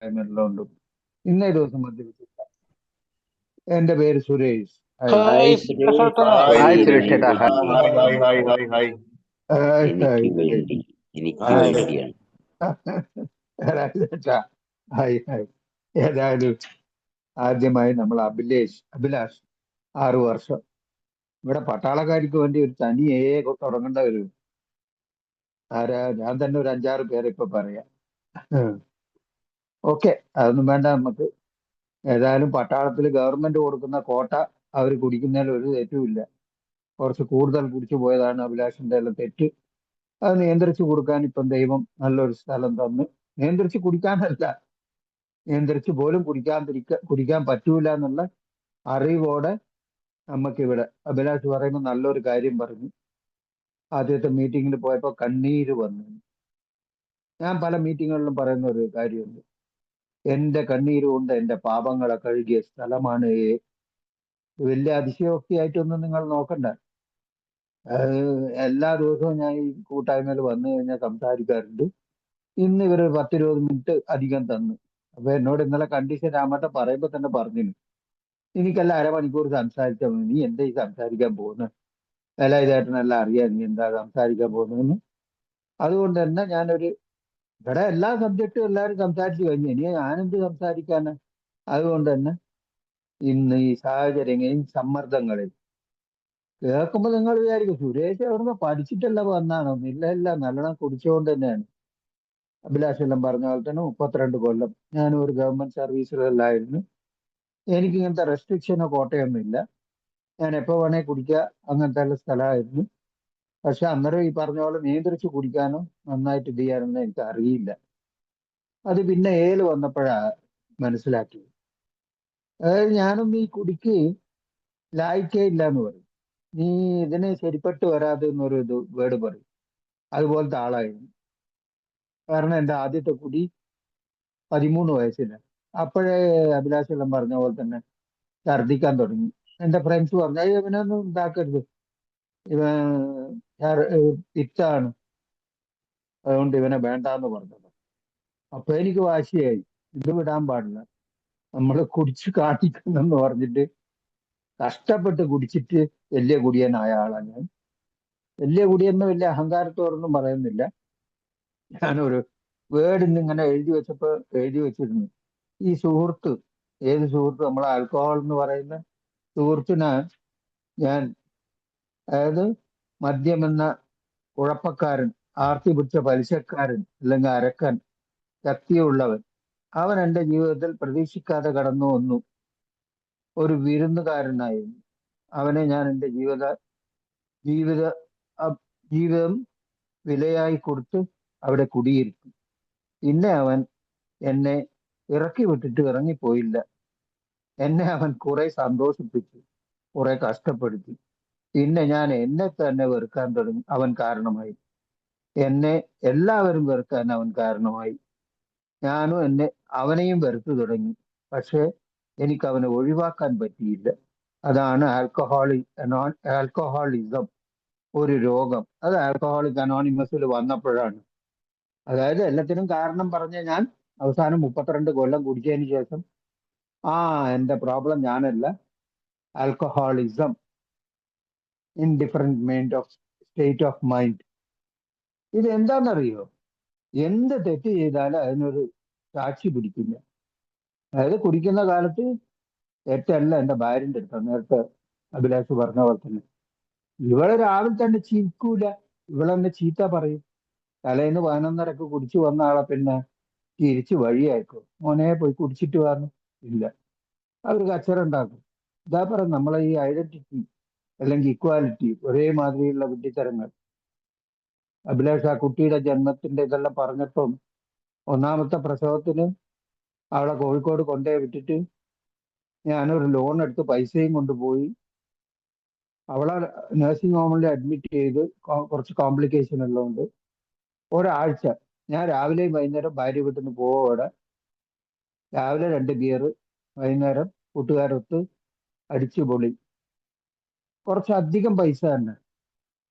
എല്ലാം ഉണ്ട്. ഇന്നേ ദിവസം മദ്യപിച്ചില്ല. എന്റെ പേര് Suresh. Hi. Hi hi Suresh Suresh, ഏട്ടാ. ഹായ് ഹായ് സുരേഷ് എനിക്ക് ഏട്ടാ, hi. Hi hi hi hi hi. Hi എനിക്ക് ഹായ് വേണ്ടി എനിക്ക് ഹായ് വേണ്ടിയാണ്. രാജേട്ടാ, ഹായ് ഹായ്. ഏതായാലും ആദ്യമായി നമ്മൾ അഭിലാഷ് 6 വർഷം ഇവിടെ പട്ടാളക്കാർക്ക് വേണ്ടി ഒരു തനിയേ തുടങ്ങേണ്ട ഒരു ഞാൻ തന്നെ ഒരു 5-6 പേരെ ഇപ്പൊ പറയാം. ഓക്കെ, അതൊന്നും വേണ്ട നമുക്ക്. ഏതായാലും പട്ടാളത്തിൽ ഗവൺമെന്റ് കൊടുക്കുന്ന കോട്ട അവർ കുടിക്കുന്നതിൽ ഒരു തെറ്റുമില്ല. കുറച്ച് കൂടുതൽ കുടിച്ചു പോയതാണ് അഭിലാഷിന്റെ എല്ലാം തെറ്റ്. അത് നിയന്ത്രിച്ചു കൊടുക്കാൻ ഇപ്പം ദൈവം നല്ലൊരു സ്ഥലം തന്ന്, നിയന്ത്രിച്ച് കുടിക്കാനല്ല, നിയന്ത്രിച്ച് പോലും കുടിക്കാൻ പറ്റൂല എന്നുള്ള അറിവോടെ നമുക്കിവിടെ അഭിലാഷ് പറയുമ്പോൾ നല്ലൊരു കാര്യം പറഞ്ഞു. ആദ്യത്തെ മീറ്റിങ്ങിൽ പോയപ്പോൾ കണ്ണീര് വന്നു. ഞാൻ പല മീറ്റിങ്ങുകളിലും പറയുന്ന ഒരു കാര്യമുണ്ട്, എന്റെ കണ്ണീര് കൊണ്ട് എന്റെ പാപങ്ങളെ കഴുകിയ സ്ഥലമാണ്. വലിയ അതിശയോക്തിയായിട്ടൊന്നും നിങ്ങൾ നോക്കണ്ട. എല്ലാ ദിവസവും ഞാൻ ഈ കൂട്ടായ്മയിൽ വന്നു കഴിഞ്ഞാൽ സംസാരിക്കാറുണ്ട്. ഇന്ന് ഇവർ 10-20 മിനിറ്റ് അധികം തന്നു. അപ്പൊ എന്നോട് ഇന്നലെ കണ്ടീഷൻ രാമട്ട പറയുമ്പോ തന്നെ പറഞ്ഞിരുന്നു, എനിക്കല്ല അരമണിക്കൂർ സംസാരിച്ചാൽ മതി, നീ എന്താ ഈ സംസാരിക്കാൻ പോകുന്നത്, വേലായുധേട്ടനെല്ലാം അറിയാം നീ എന്താ സംസാരിക്കാൻ പോകുന്നതെന്ന്. അതുകൊണ്ട് തന്നെ ഇവിടെ എല്ലാ സബ്ജക്റ്റും എല്ലാവരും സംസാരിച്ചു കഴിഞ്ഞു, ഇനി ഞാനെന്ത് സംസാരിക്കാന്. അതുകൊണ്ട് തന്നെ ഇന്ന് ഈ സാഹചര്യങ്ങളിൽ സമ്മർദ്ദങ്ങളിൽ കേൾക്കുമ്പോൾ നിങ്ങൾ വിചാരിക്കും സുരേഷ് എവിടുന്ന് പഠിച്ചിട്ടല്ല വന്നാണോ. ഇല്ല ഇല്ല, നല്ലോണം കുടിച്ചുകൊണ്ട് തന്നെയാണ്. അഭിലാഷ് എല്ലാം പറഞ്ഞ പോലെ തന്നെ 32 കൊല്ലം ഞാനും ഒരു ഗവൺമെന്റ് സർവീസിലല്ലായിരുന്നു. എനിക്ക് ഇങ്ങനത്തെ റെസ്ട്രിക്ഷനോ കോട്ടയൊന്നും ഇല്ല. ഞാൻ എപ്പോ വേണേ കുടിക്കുക, അങ്ങനത്തെ ഉള്ള സ്ഥലമായിരുന്നു. പക്ഷെ അന്നേരം ഈ പറഞ്ഞ പോലെ നിയന്ത്രിച്ച് കുടിക്കാനോ നന്നായിട്ട് ഇത് ചെയ്യാനൊന്നും എനിക്ക് അറിയില്ല. അത് പിന്നെ വന്നപ്പോഴാ മനസ്സിലാക്കി. അതായത് ഞാനൊന്നും ഈ കുടിക്ക് ലായിക്കേ ഇല്ല എന്ന് പറയും. നീ ഇതിന് ശരിപ്പെട്ട് വരാതെ എന്നൊരു വേർഡ് പറയും. അതുപോലത്തെ ആളായിരുന്നു. കാരണം എൻ്റെ ആദ്യത്തെ കുടി 13 വയസ്സിലാണ്. അപ്പോഴേ അഭിലാഷെല്ലാം പറഞ്ഞ പോലെ തന്നെ ഛർദ്ദിക്കാൻ തുടങ്ങി. എൻ്റെ ഫ്രണ്ട്സ് പറഞ്ഞു, "അയ്യോ, ഇവനൊന്നും ഇതാക്കരുത്, ഇവൻ പിറ്റാണ്, അതുകൊണ്ട് ഇവനെ വേണ്ടാന്ന് പറഞ്ഞത്." അപ്പൊ എനിക്ക് വാശിയായി, ഇത് വിടാൻ പാടില്ല, നമ്മൾ കുടിച്ച് കാണിക്കുന്നെന്ന് പറഞ്ഞിട്ട് കഷ്ടപ്പെട്ട് കുടിച്ചിട്ട് വലിയ കുടിയനായ ആളാണ് ഞാൻ. വലിയ കുടിയെന്ന് വലിയ അഹങ്കാരത്തോടൊന്നും പറയുന്നില്ല. ഞാനൊരു വേർഡ് ഇന്ന് ഇങ്ങനെ എഴുതി വെച്ചിരുന്നു. ഈ സുഹൃത്ത്, ഏത് സുഹൃത്ത്, നമ്മൾ ആൽക്കഹോൾ എന്ന് പറയുന്ന സുഹൃത്തിനെ ഞാൻ, അതായത് മദ്യമെന്ന കുഴപ്പക്കാരൻ, ആർത്തി പിടിച്ച പലിശക്കാരൻ, അല്ലെങ്കിൽ അരക്കൻ, ശക്തിയുള്ളവൻ, അവൻ എൻ്റെ ജീവിതത്തിൽ പ്രതീക്ഷിക്കാതെ കടന്നു വന്നു. ഒരു വിരുന്നുകാരനായിരുന്നു. അവനെ ഞാൻ എൻ്റെ ജീവിത അ- ജീവിതം വിലയായി കൊടുത്ത് അവിടെ കുടിയിരുത്തി. പിന്നെ അവൻ എന്നെ ഇറക്കി വിട്ടിട്ട് ഇറങ്ങിപ്പോയില്ല. എന്നെ അവൻ കുറെ സന്തോഷിപ്പിച്ചു, കുറെ കഷ്ടപ്പെടുത്തി. പിന്നെ ഞാൻ എന്നെ തന്നെ വെറുക്കാൻ തുടങ്ങി. അവൻ കാരണമായി എന്നെ എല്ലാവരും വെറുക്കാൻ അവൻ കാരണമായി. ഞാനും അവനെയും വെറുത്തു തുടങ്ങി. പക്ഷെ എനിക്ക് അവനെ ഒഴിവാക്കാൻ പറ്റിയില്ല. അതാണ് ആൽക്കഹോളിസം, ഒരു രോഗം. അത് ആൽക്കഹോളിക് അനോണിമസിൽ വന്നപ്പോഴാണ്. അതായത് എല്ലാത്തിനും കാരണം പറഞ്ഞ ഞാൻ അവസാനം 32 കൊല്ലം കുടിച്ചതിന് ശേഷം, ആ, എന്റെ പ്രോബ്ലം ഞാനല്ല, alcoholism, in different state of mind. ഇത് എന്താണെന്നറിയോ, എന്ത് തെറ്റ് ചെയ്താലും അതിനൊരു സാക്ഷി പിടിക്കില്ല. അതായത് കുടിക്കുന്ന കാലത്ത് തെറ്റല്ല എൻ്റെ ഭാര്യന്റെ അടുത്ത്, നേരത്തെ അഭിലാഷ് പറഞ്ഞ പോലെ തന്നെ. ഇവള് രാവിലെ തന്നെ ചിരിക്കൂല, ഇവളെന്നെ ചീത്ത പറയും. തലേന്ന് 11:30 കുടിച്ചു വന്ന ആളെ പിന്നെ തിരിച്ച് വഴിയാക്കും, മോനെ പോയി കുടിച്ചിട്ട് വന്നു. ഇല്ല, അവർ കച്ചറ ഉണ്ടാക്കും. ഇതാ പറയുന്നത്, നമ്മളെ ഈ ഐഡന്റിറ്റി അല്ലെങ്കിൽ ഇക്വാലിറ്റി, ഒരേ മാതിരിയുള്ള വിഡ്ഢിത്തരങ്ങൾ. അഭിലാഷ് ആ കുട്ടിയുടെ ജന്മത്തിന്റെ ഇതെല്ലാം പറഞ്ഞപ്പം, ഒന്നാമത്തെ പ്രസവത്തിന് അവളെ കോഴിക്കോട് കൊണ്ടുപോയി വിട്ടിട്ട് ഞാനൊരു ലോൺ എടുത്ത് പൈസയും കൊണ്ടുപോയി അവളെ നഴ്സിംഗ് ഹോമിൽ അഡ്മിറ്റ് ചെയ്ത്, കുറച്ച് കോംപ്ലിക്കേഷൻ ഉള്ളതുകൊണ്ട് ഒരാഴ്ച ഞാൻ രാവിലെയും വൈകുന്നേരം ഭാര്യ വീട്ടിൽ നിന്ന് പോവോടെ രാവിലെ 2 ബിയർ, വൈകുന്നേരം കൂട്ടുകാരൊത്ത് അടിച്ചു പൊളി. കുറച്ചധികം പൈസ തന്നെ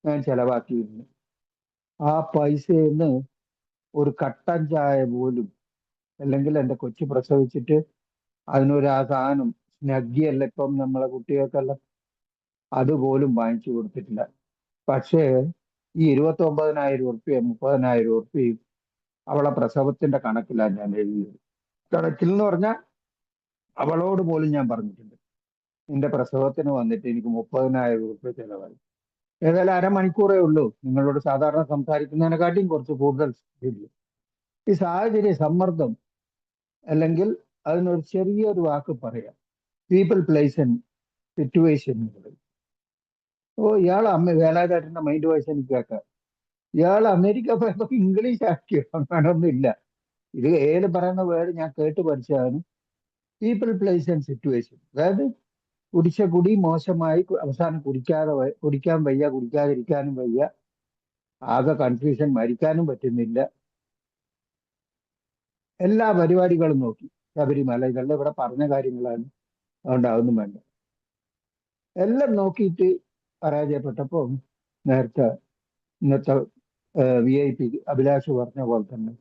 ഞാൻ ചെലവാക്കിയിരുന്നു. ആ പൈസയിൽ നിന്ന് ഒരു കട്ടൻ ചായ പോലും അല്ലെങ്കിൽ എൻ്റെ കൊച്ചു പ്രസവിച്ചിട്ട് അതിനൊരു ആ സാധനം സ്നഗ്ഗിയല്ല ഇപ്പം നമ്മളെ കുട്ടികൾക്കെല്ലാം അതുപോലും വാങ്ങിച്ചു കൊടുത്തിട്ടില്ല. പക്ഷേ ഈ 29,000 ഉറുപ്പ്യ 30,000 ഉറുപ്പ്യയും അവളെ പ്രസവത്തിന്റെ കണക്കിലാണ് ഞാൻ എഴുതിയത്. കണക്കിൽ എന്ന് പറഞ്ഞാൽ അവളോട് പോലും ഞാൻ പറഞ്ഞിട്ടുണ്ട്, നിന്റെ പ്രസവത്തിന് വന്നിട്ട് എനിക്ക് 30,000 ഉറുപ്പ്യ ചെലവായി. ഏതായാലും അരമണിക്കൂറേ ഉള്ളൂ നിങ്ങളോട് സാധാരണ സംസാരിക്കുന്നതിനെക്കാട്ടിയും കുറച്ച് കൂടുതൽ ഇല്ല. ഈ സാഹചര്യ സമ്മർദ്ദം, അല്ലെങ്കിൽ അതിനൊരു ചെറിയൊരു വാക്ക് പറയാം, പീപ്പിൾ പ്ലേസ് ആൻഡ് സിറ്റുവേഷൻ. ഓ, ഇയാൾ വേലാചാട്ടിന്റെ മൈൻഡ് വോയിസ് എനിക്ക് കേൾക്കാം. ഇയാൾ അമേരിക്ക പോയപ്പോ ഇംഗ്ലീഷ് ആക്കിയോ? അങ്ങനൊന്നും ഇല്ല. ഇത് ഏത് പറയുന്ന വേർഡ് ഞാൻ കേട്ട് പഠിച്ചതാണ്. People place and situation. അതായത് കുടിച്ച കുടി മോശമായി, അവസാനം കുടിക്കാൻ വയ്യ, കുടിക്കാതിരിക്കാനും വയ്യ, ആകെ കൺഫ്യൂഷൻ, മരിക്കാനും പറ്റുന്നില്ല. എല്ലാ പരിപാടികളും നോക്കി. ശബരിമല ഇതെല്ലാം ഇവിടെ പറഞ്ഞ കാര്യങ്ങളാണ്, അതുകൊണ്ട് അതൊന്നും വേണ്ട. എല്ലാം നോക്കിയിട്ട് പരാജയപ്പെട്ടപ്പോൾ നേരത്തെ ഇന്നത്തെ VIP അഭിലാഷ് പറഞ്ഞ പോലെ തന്നെ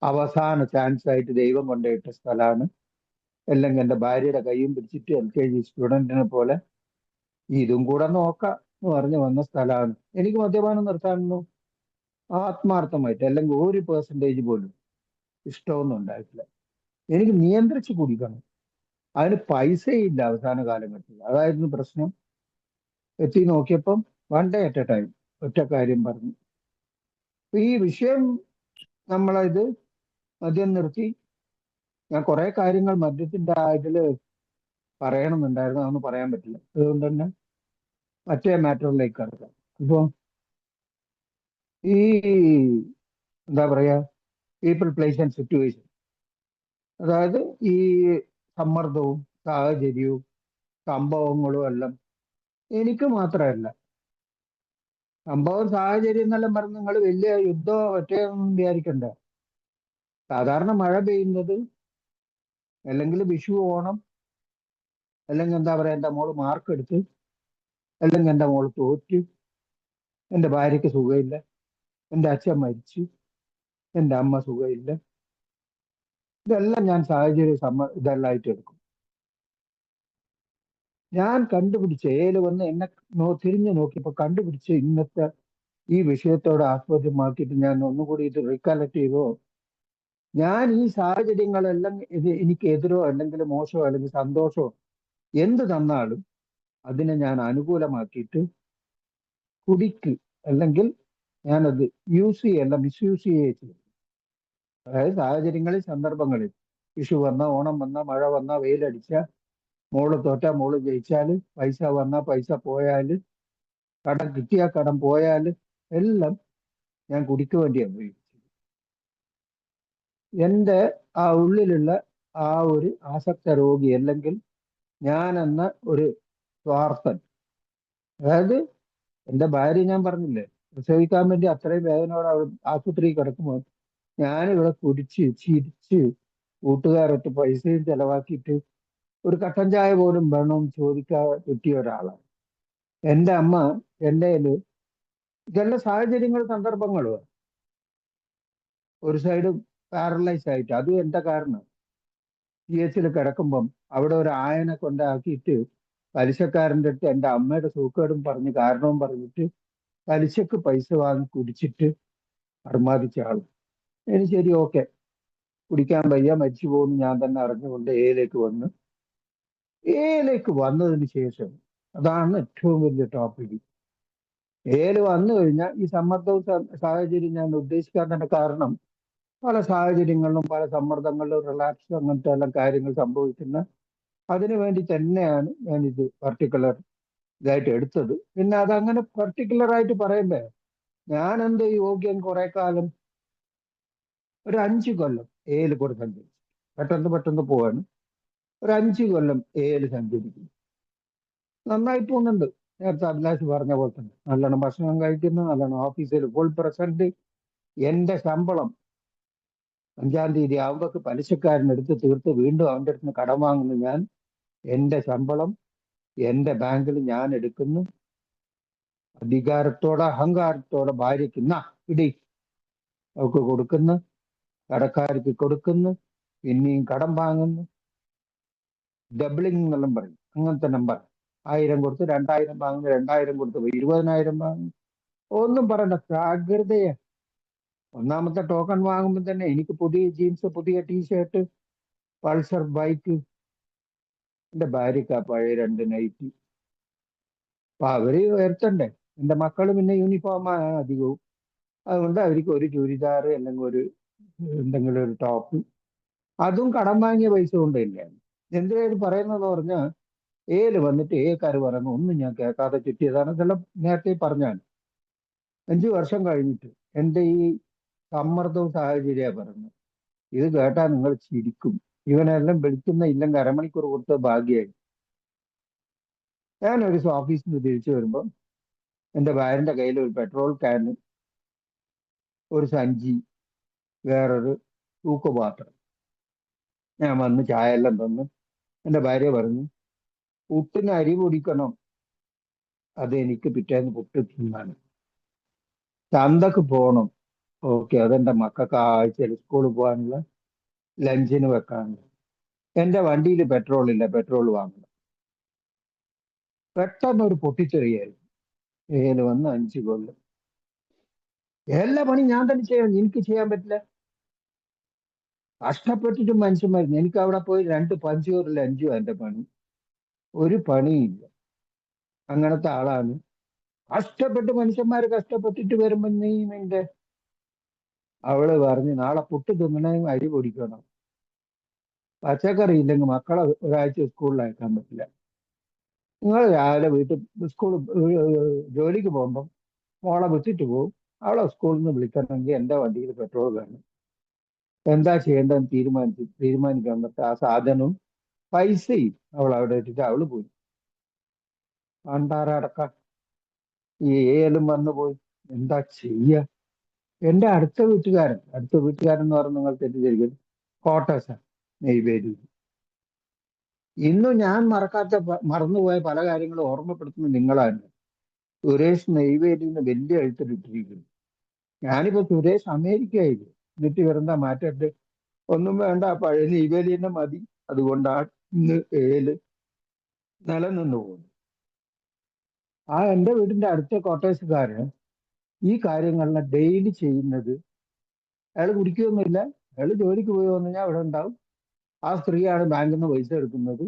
അവസാന ചാൻസ് ആയിട്ട് ദൈവം കൊണ്ടുപോയിട്ട സ്ഥലമാണ്. അല്ലെങ്കിൽ എൻ്റെ ഭാര്യയുടെ കൈയും പിടിച്ചിട്ട് LKG സ്റ്റുഡന്റിനെ പോലെ ഇതും കൂടെ നോക്കാം എന്ന് പറഞ്ഞ് വന്ന സ്ഥലമാണ്. എനിക്ക് മദ്യപാനം നിർത്താനൊന്നും ആത്മാർത്ഥമായിട്ട് അല്ലെങ്കിൽ 1% പോലും ഇഷ്ടമൊന്നും ഉണ്ടായിട്ടില്ല. എനിക്ക് നിയന്ത്രിച്ച് കുടിക്കണം, അതിന് പൈസയില്ല അവസാന കാലഘട്ടത്തിൽ. അതായിരുന്നു പ്രശ്നം. എത്തി നോക്കിയപ്പം one day at A time, ഒറ്റ കാര്യം പറഞ്ഞു. ഈ വിഷയം നമ്മളത് മദ്യം നിർത്തി. ഞാൻ കുറെ കാര്യങ്ങൾ മദ്യത്തിന്റെ ഇതില് പറയണമെന്നുണ്ടായിരുന്നു, അതൊന്നും പറയാൻ പറ്റില്ല. അതുകൊണ്ട് തന്നെ മറ്റേ മാറ്ററിലേക്ക് കടക്കാം. ഇപ്പൊ ഈ എന്താ പറയാ, പീപ്പിൾ പ്ലേസ് ആൻഡ് സിറ്റുവേഷൻ, അതായത് ഈ സമ്മർദ്ദവും സാഹചര്യവും സംഭവങ്ങളും എല്ലാം എനിക്ക് മാത്രമല്ല. സംഭവം സാഹചര്യം എന്നെല്ലാം പറഞ്ഞ് നിങ്ങൾ വലിയ യുദ്ധമോ ഒറ്റയൊന്നും വിചാരിക്കണ്ട. സാധാരണ മഴ പെയ്യുന്നത്, അല്ലെങ്കിൽ വിഷു, ഓണം, അല്ലെങ്കിൽ എന്താ പറയാ, എൻ്റെ മോള് മാർക്ക് എടുത്ത്, അല്ലെങ്കിൽ എൻ്റെ മോള് തോറ്റ്, എൻ്റെ ഭാര്യയ്ക്ക് സുഖമില്ല, എൻ്റെ അച്ഛൻ മരിച്ചു, എൻ്റെ അമ്മ സുഖമില്ല, ഇതെല്ലാം ഞാൻ ഇതെല്ലാം ആയിട്ട് എടുക്കും. ഞാൻ കണ്ടുപിടിച്ച വന്ന് എന്നെ തിരിഞ്ഞു നോക്കിയപ്പോൾ കണ്ടുപിടിച്ച് ഇന്നത്തെ ഈ വിഷയത്തോട് ആസ്പദമാക്കിയിട്ട് ഞാൻ ഒന്നുകൂടി ഇത് റീകാലക്ട് ചെയ്തോ, ഞാൻ ഈ സാഹചര്യങ്ങളെല്ലാം എനിക്ക് എതിരോ അല്ലെങ്കിൽ മോശമോ അല്ലെങ്കിൽ സന്തോഷമോ എന്ത് തന്നാലും അതിനെ ഞാൻ അനുകൂലമാക്കിയിട്ട് കുടിക്ക്, അല്ലെങ്കിൽ ഞാനത് യൂസ് ചെയ്യല്ല, മിസ്യൂസ് ചെയ്യും. അതായത് സാഹചര്യങ്ങളിൽ, സന്ദർഭങ്ങളിൽ, വിഷു വന്ന, ഓണം വന്ന, മഴ വന്ന, വെയിലടിച്ച, മോള് തോറ്റ, മോള് ജയിച്ചാല്, പൈസ വന്ന, പൈസ പോയാല്, കടം കിട്ടിയ, കടം പോയാല്, എല്ലാം ഞാൻ കുടിക്ക് വേണ്ടി ഉപയോഗിച്ചു. എൻ്റെ ആ ഉള്ളിലുള്ള ആ ഒരു ആസക്ത രോഗി, അല്ലെങ്കിൽ ഞാൻ എന്ന ഒരു സ്വാർത്ഥൻ, അതായത് എൻ്റെ ഭാര്യ, ഞാൻ പറഞ്ഞില്ലേ, പ്രസവിക്കാൻ വേണ്ടി അത്രയും വേദനയോടെ ആശുപത്രി കിടക്കുമ്പോൾ ഞാനിവിടെ കുടിച്ച് ചിരിച്ച് കൂട്ടുകാരൊട്ട് പൈസയും ചെലവാക്കിയിട്ട് ഒരു കട്ടൻ ചായ പോലും വേണമെന്ന് ചോദിക്കാതെ കിട്ടിയ ഒരാളാണ്. എൻ്റെ അമ്മ എൻ്റെ ഇതെല്ലാം സാഹചര്യങ്ങൾ, സന്ദർഭങ്ങളും. ഒരു സൈഡ് പാരലൈസ് ആയിട്ട്, അതും എൻ്റെ കാരണം. PH കിടക്കുമ്പം അവിടെ ഒരു ആയനെ കൊണ്ടാക്കിയിട്ട് പലിശക്കാരൻ്റെ അടുത്ത് എൻ്റെ അമ്മയുടെ സൂക്കേടും പറഞ്ഞ് കാരണവും പറഞ്ഞിട്ട് പലിശക്ക് പൈസ വാങ്ങി കുടിച്ചിട്ട് അർമാദിച്ച ആൾ. ഇനി ശരി, ഓക്കെ, കുടിക്കാൻ വയ്യ, മരിച്ചു പോകുന്നു ഞാൻ തന്നെ അറിഞ്ഞുകൊണ്ട് എയിലേക്ക് വന്നതിന് ശേഷം, അതാണ് ഏറ്റവും വലിയ ടോപ്പിക്. വന്നു കഴിഞ്ഞാൽ ഈ സമ്മർദ്ദവും സാഹചര്യം ഞാൻ ഉദ്ദേശിക്കാൻ തന്നെ കാരണം, പല സാഹചര്യങ്ങളിലും പല സമ്മർദ്ദങ്ങളിലും റിലാക്സ് അങ്ങനത്തെ എല്ലാം കാര്യങ്ങൾ സംഭവിക്കുന്ന, അതിനു വേണ്ടി തന്നെയാണ് ഞാൻ ഇത് പർട്ടിക്കുലർ ഇതായിട്ട് എടുത്തത്. പിന്നെ അതങ്ങനെ പർട്ടിക്കുലർ ആയിട്ട് പറയണ്ടേ, ഞാൻ എന്ത് യോഗ്യൻ കുറെ കാലം, ഒരു 5 കൊല്ലം കൂടെ സഞ്ചരിച്ചു. പെട്ടെന്ന് പോവാണ്. ഒരു 5 കൊല്ലം സഞ്ചരിക്കും. നന്നായി പോകുന്നുണ്ട്. നേരത്തെ അഭിലാഷ് പറഞ്ഞ പോലെ തന്നെ നല്ലോണം ഭക്ഷണം കഴിക്കുന്നു, നല്ലോണം ഓഫീസിൽ ഫുൾ പ്രസന്റ്. എന്റെ ശമ്പളം 5-ാം തീയതി ആവുമ്പോൾ പലിശക്കാരൻ എടുത്ത് തീർത്ത് വീണ്ടും അവൻ്റെ അടുത്ത് നിന്ന് കടം വാങ്ങുന്നു ഞാൻ. എന്റെ ശമ്പളം എന്റെ ബാങ്കിൽ ഞാൻ എടുക്കുന്നു, അധികാരത്തോടെ അഹങ്കാരത്തോടെ ഭാര്യയ്ക്ക് ഇടി അവർക്ക് കൊടുക്കുന്നു, കടക്കാർക്ക് കൊടുക്കുന്നു, പിന്നെയും കടം വാങ്ങുന്നു, ഡബിളിംഗ് എന്നെല്ലാം പറയും, അങ്ങനത്തെ നമ്പർ. 1000 കൊടുത്ത് 2000 വാങ്ങുന്നു, 2000 കൊടുത്ത് 20,000 വാങ്ങുന്നു. ഒന്നും പറയണ്ട, പ്രാകൃതയെ. ഒന്നാമത്തെ ടോക്കൺ വാങ്ങുമ്പോൾ തന്നെ എനിക്ക് പുതിയ ജീൻസ്, പുതിയ ടീഷർട്ട്, പൾസർ ബൈക്ക്, എന്റെ ഭാര്യക്ക് ആ പഴയ 2 നൈറ്റി. അപ്പൊ അവര് ഉയർത്തണ്ടേ. എന്റെ മക്കള് പിന്നെ യൂണിഫോം അധികവും, അതുകൊണ്ട് അവർക്ക് ഒരു ചുരിദാർ അല്ലെങ്കിൽ ഒരു എന്തെങ്കിലും ഒരു ടോപ്പ്, അതും കടം വാങ്ങിയ പൈസ കൊണ്ടില്ല. എന്തിനാണ് പറയുന്നത് പറഞ്ഞാൽ, ഏല് വന്നിട്ട് ഏക്കാര് പറയുന്നു ഒന്നും ഞാൻ കേൾക്കാതെ ചുറ്റിയതാണ്, ഇതെല്ലാം നേരത്തെ പറഞ്ഞാണ്. 5 വർഷം കഴിഞ്ഞിട്ട് എന്റെ ഈ സമ്മർദ്ദവും സാഹചര്യ പറഞ്ഞു. ഇത് കേട്ടാ നിങ്ങൾ ചിരിക്കും. ഇവനെല്ലാം വിളിക്കുന്ന ഇല്ലെങ്കിൽ അരമണിക്കൂർ കൊടുത്ത ഭാഗ്യമായി. ഞാൻ ഒരു ഓഫീസിൽ നിന്ന് തിരിച്ചു വരുമ്പോൾ എന്റെ ഭാര്യന്റെ കയ്യിൽ ഒരു പെട്രോൾ ക്യാന്, ഒരു സഞ്ചി, വേറൊരു തൂക്കുപാത്രം. ഞാൻ വന്ന് ചായ എല്ലാം തന്നു. എന്റെ ഭാര്യ പറഞ്ഞു, പുട്ടിന് അരി പൊടിക്കണം, അത് എനിക്ക് പിറ്റേന്ന് പുട്ട് തിന്നാണ്. ചന്തക്ക് പോകണം, ഓക്കെ, അതെന്റെ മക്കൾക്ക് ആഴ്ചയിൽ സ്കൂളിൽ പോകാനുള്ള ലഞ്ചിന് വെക്കാനുണ്ട്. എന്റെ വണ്ടിയിൽ പെട്രോൾ ഇല്ല, പെട്രോൾ വാങ്ങണം. പെട്ടെന്ന് ഒരു പൊട്ടിച്ചെറിയായിരുന്നു. ഏല് വന്ന് 5 കൊല്ലം എല്ലാ പണി ഞാൻ തന്നെ ചെയ്യണം, എനിക്ക് ചെയ്യാൻ പറ്റില്ല. കഷ്ടപ്പെട്ടിട്ട് മനുഷ്യന്മാരുന്നു. എനിക്ക് അവിടെ പോയി 2 പഞ്ചൂർ ലഞ്ചും എന്റെ പണി, ഒരു പണിയില്ല. അങ്ങനത്തെ ആളാണ്. കഷ്ടപ്പെട്ട് മനുഷ്യന്മാര് കഷ്ടപ്പെട്ടിട്ട് വരുമ്പോ നീ നിന്റെ അവള് പറഞ്ഞു, നാളെ പുട്ട് തിന്നണേ അരി പൊടിക്കണം, പച്ചക്കറി ഇല്ലെങ്കിൽ മക്കളെ ഒരാഴ്ച സ്കൂളിൽ അയക്കാൻ പറ്റില്ല. നിങ്ങൾ രാവിലെ വീട്ടിൽ സ്കൂൾ ജോലിക്ക് പോകുമ്പം മോളെ വിട്ടിട്ട് പോകും, അവളെ സ്കൂളിൽ നിന്ന് വിളിക്കണമെങ്കിൽ എന്റെ വണ്ടിയിൽ പെട്രോൾ വേണം. എന്താ ചെയ്യേണ്ടതെന്ന് തീരുമാനിക്കാൻ പറ്റും. ആ സാധനവും പൈസയും അവൾ അവിടെ ഇട്ടിട്ട് അവള് പോയി. അണ്ടാറടക്കം ഈ ഏലും വന്നു പോയി. എന്താ ചെയ്യ. എന്റെ അടുത്ത വീട്ടുകാരൻ എന്ന് പറഞ്ഞാൽ നിങ്ങൾ തെറ്റിദ്ധരിക്കരുത്, കോട്ടേഴ്സാണ്, നെയ്വേലി. ഇന്നും ഞാൻ മറന്നുപോയ പല കാര്യങ്ങളും ഓർമ്മപ്പെടുത്തുന്നത് നിങ്ങളാണ്. സുരേഷ് നെയ്വേലിയിൽ നിന്ന് വലിയ എഴുത്തിട്ടിരിക്കുന്നു. ഞാനിപ്പോ സുരേഷ് അമേരിക്കയില്, എന്നിട്ട് വരുന്ന മാറ്റത്ത് ഒന്നും വേണ്ട, പഴയ നെയ്വേലി തന്നെ മതി. അതുകൊണ്ടാണ് ഇന്ന് ഏല് നിലനിന്നു പോകുന്നത്. ആ എന്റെ വീടിന്റെ അടുത്ത കോട്ടേഴ്സുകാരൻ ഈ കാര്യങ്ങളെല്ലാം ഡെയിലി ചെയ്യുന്നത്. അയാൾ കുടിക്കുകയൊന്നുമില്ല, അയാൾ ജോലിക്ക് പോയി വന്നു കഴിഞ്ഞാൽ അവിടെ ഉണ്ടാവും. ആ സ്ത്രീയാണ് ബാങ്കിൽ നിന്ന് പൈസ എടുക്കുന്നത്.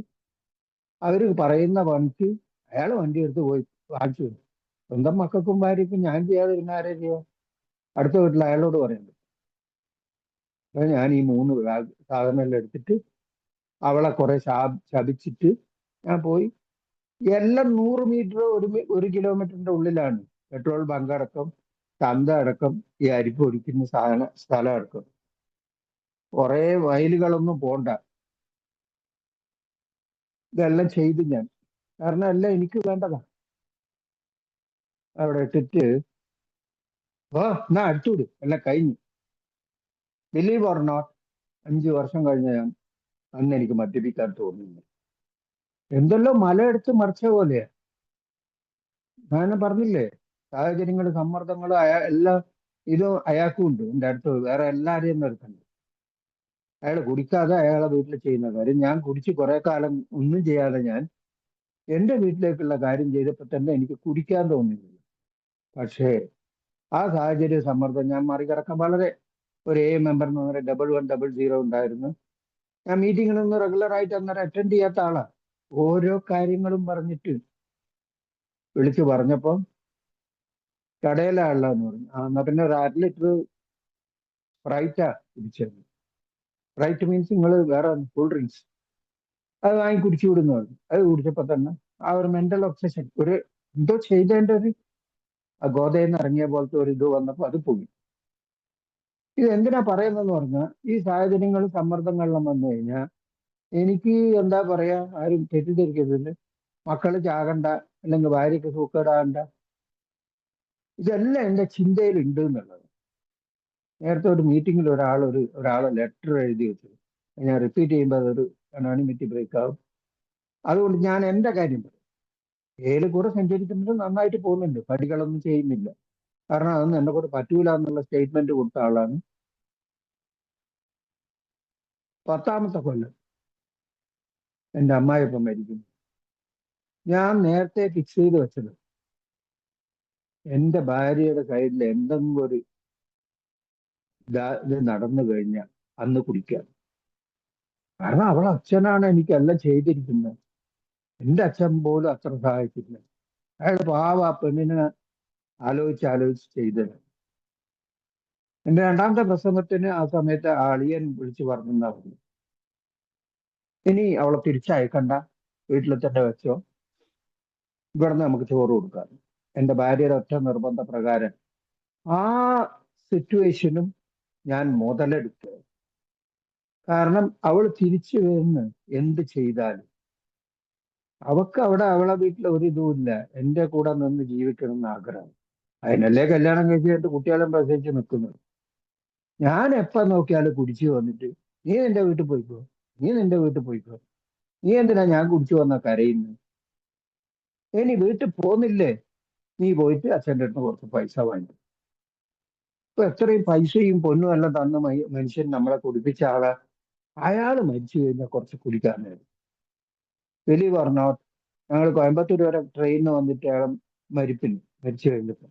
അവര് പറയുന്ന പണിക്ക് അയാൾ വണ്ടി എടുത്ത് പോയി കാണിച്ചു വരും. സ്വന്തം മക്കൾക്കും ഭാര്യയ്ക്കും ഞാൻ ചെയ്യാതെ പിന്നെ ആരെ ചെയ്യാം. അടുത്ത വീട്ടിൽ അയാളോട് പറയുന്നത്, അപ്പൊ ഞാൻ ഈ 3 സാധനമെല്ലാം എടുത്തിട്ട് അവളെ കുറെ ശപിച്ചിട്ട് ഞാൻ പോയി. എല്ലാം 100 മീറ്റർ, 1 കിലോമീറ്ററിന്റെ ഉള്ളിലാണ്. പെട്രോൾ ബങ്ക് അടക്കം, ചന്ത അടക്കം, ഈ അരിപ്പ് ഒടിക്കുന്ന സ്ഥലം അടക്കം. കുറെ വയലുകളൊന്നും പോണ്ട. ഇതെല്ലാം ചെയ്ത് ഞാൻ, കാരണം എല്ലാം എനിക്ക് വേണ്ടതാ. അവിടെ ഇട്ടിട്ട് എന്നാ അടുത്തുവിട്, എല്ലാം കഴിഞ്ഞു. ബിലീവ് ഓർ നോട്ട്, 5 വർഷം കഴിഞ്ഞ ഞാൻ അന്ന് എനിക്ക് മദ്യപിക്കാൻ തോന്നുന്നു. എന്തെല്ലോ മലയെടുത്ത് മറിച്ച പോലെയാ. ഞാൻ പറഞ്ഞില്ലേ, സാഹചര്യങ്ങളും സമ്മർദ്ദങ്ങളും എല്ലാം ഇതും അയാൾക്കും ഉണ്ട്. എൻ്റെ അടുത്ത് വേറെ എല്ലാവരെയും നിർത്തണ്ട്. അയാൾ കുടിക്കാതെ അയാളെ വീട്ടിൽ ചെയ്യുന്ന കാര്യം, ഞാൻ കുടിച്ച് കുറെ കാലം ഒന്നും ചെയ്യാതെ ഞാൻ എന്റെ വീട്ടിലേക്കുള്ള കാര്യം ചെയ്തപ്പോൾ തന്നെ എനിക്ക് കുടിക്കാൻ തോന്നുന്നില്ല. പക്ഷേ ആ സാഹചര്യ സമ്മർദ്ദം ഞാൻ മറികടക്കാൻ വളരെ, ഒരു മെമ്പർ എന്ന് പറഞ്ഞാൽ 1100 ഉണ്ടായിരുന്നു. ഞാൻ മീറ്റിങ്ങിനൊന്നും റെഗുലർ ആയിട്ട് അന്നേരം അറ്റൻഡ് ചെയ്യാത്ത ആളാ. ഓരോ കാര്യങ്ങളും പറഞ്ഞിട്ട് വിളിച്ചു പറഞ്ഞപ്പോൾ കടയിലാണല്ലോ പറഞ്ഞു. എന്നാ പിന്നെ ഒരു 1/2 ലിറ്റർ സ്പ്രൈറ്റാ കുടിച്ചത്. സ്പ്രൈറ്റ് മീൻസ് നിങ്ങൾ വേറെ കൂൾ ഡ്രിങ്ക്സ്, അത് വാങ്ങി കുടിച്ചു വിടുന്നു പറഞ്ഞു. അത് കുടിച്ചപ്പോ തന്നെ ആ ഒരു മെന്റൽ ഒബ്സഷൻ, ഒരു എന്തോ ചെയ്തതിന്റെ ഒരു ഗോതയിൽ നിന്ന് ഇറങ്ങിയ പോലത്തെ ഒരു ഇത് വന്നപ്പോൾ അത് പോയി. ഇത് എന്തിനാ പറയുന്നതെന്ന് പറഞ്ഞാൽ, ഈ സാഹചര്യങ്ങളും സമ്മർദ്ദങ്ങളിലും വന്നു കഴിഞ്ഞാൽ എനിക്ക് എന്താ പറയാ, ആരും തെറ്റിദ്ധരിക്കരുത്, മക്കള് ചാകണ്ട, അല്ലെങ്കിൽ ഭാര്യയ്ക്ക് സൂക്കേടാകണ്ട, ഇതെല്ലാം എന്റെ ചിന്തയിൽ ഉണ്ട് എന്നുള്ളത്. നേരത്തെ ഒരു മീറ്റിങ്ങിൽ ഒരാളെ ലെറ്റർ എഴുതി വെച്ചു. ഞാൻ റിപ്പീറ്റ് ചെയ്യുമ്പോൾ അതൊരു അനോണിമിറ്റി ബ്രേക്ക് ആവും. അതുകൊണ്ട് ഞാൻ എന്റെ കാര്യം പറയും. ഏല് കൂടെ സഞ്ചരിക്കുന്നത് നന്നായിട്ട് പോകുന്നുണ്ട്, പടികളൊന്നും ചെയ്യുന്നില്ല. കാരണം അതൊന്നും എന്നെ കൂടെ പറ്റൂല എന്നുള്ള സ്റ്റേറ്റ്മെന്റ് കൊടുത്ത ആളാണ്. 10ാമത്തെ കൊല്ലം എൻ്റെ അമ്മായിയപ്പൻ മരിക്കുന്നു. ഞാൻ നേരത്തെ ഫിക്സ് ചെയ്ത് വെച്ചത് എൻ്റെ ഭാര്യയുടെ കയ്യിൽ എന്തെങ്കിലും ഒരു ഇത് നടന്നു കഴിഞ്ഞാൽ അന്ന് കുടിക്കാം. കാരണം അവൾ അച്ഛനാണ് എനിക്കെല്ലാം ചെയ്തിരിക്കുന്നത്. എൻ്റെ അച്ഛൻ പോലും അത്ര സഹായിച്ചില്ല. അയാൾ പാവ ആ പെണ്ണിനെ ആലോചിച്ച് ചെയ്തത്. എൻ്റെ 2ാമത്തെ പ്രസംഗത്തിന് ആ സമയത്ത് അളിയൻ വിളിച്ചു പറഞ്ഞെന്നാ പറഞ്ഞു, ഇനി അവളെ തിരിച്ചയക്കണ്ട, വീട്ടിൽ തന്നെ വെച്ചോ, ഇവിടുന്ന് നമുക്ക് ചോറ് കൊടുക്കാം. എൻ്റെ ഭാര്യയുടെ ഒറ്റ നിർബന്ധ പ്രകാരം ആ സിറ്റുവേഷനും ഞാൻ മുതലെടുക്കുക. കാരണം അവൾ തിരിച്ചു വരുന്ന എന്ത് ചെയ്താലും അവക്ക് അവിടെ അവളെ വീട്ടിൽ ഒരു ഇതുമില്ല, എൻ്റെ കൂടെ നിന്ന് ജീവിക്കണം എന്ന് ആഗ്രഹം. അതിനല്ലേ കല്യാണം കഴിച്ചിട്ട് കുട്ടികളും പ്രസവിച്ച് നിൽക്കുന്നത്. ഞാൻ എപ്പോൾ നോക്കിയാലും കുടിച്ചു വന്നിട്ട് നീ നിന്റെ വീട്ടിൽ പോയിക്കോ, നീ നിന്റെ വീട്ടിൽ പോയിക്കോ, നീ എന്തിനാ ഞാൻ കുടിച്ചു വന്ന കരയുന്നു, ഇനി വീട്ടിൽ പോന്നില്ലേ, നീ പോയിട്ട് അച്ഛൻ്റെ അടുത്ത് കുറച്ച് പൈസ വാങ്ങി. ഇപ്പൊ എത്രയും പൈസയും പൊന്നും എല്ലാം തന്ന മനുഷ്യൻ നമ്മളെ കുടിപ്പിച്ച ആളെ, അയാൾ മരിച്ചു കഴിഞ്ഞാൽ കുറച്ച് കുടിക്കാനായിരുന്നു. വലിയ പറഞ്ഞോ, ഞങ്ങൾ കോയമ്പത്തൂർ വരെ ട്രെയിനിന് വന്നിട്ട് അയാൾ മരിച്ചു കഴിഞ്ഞിട്ട്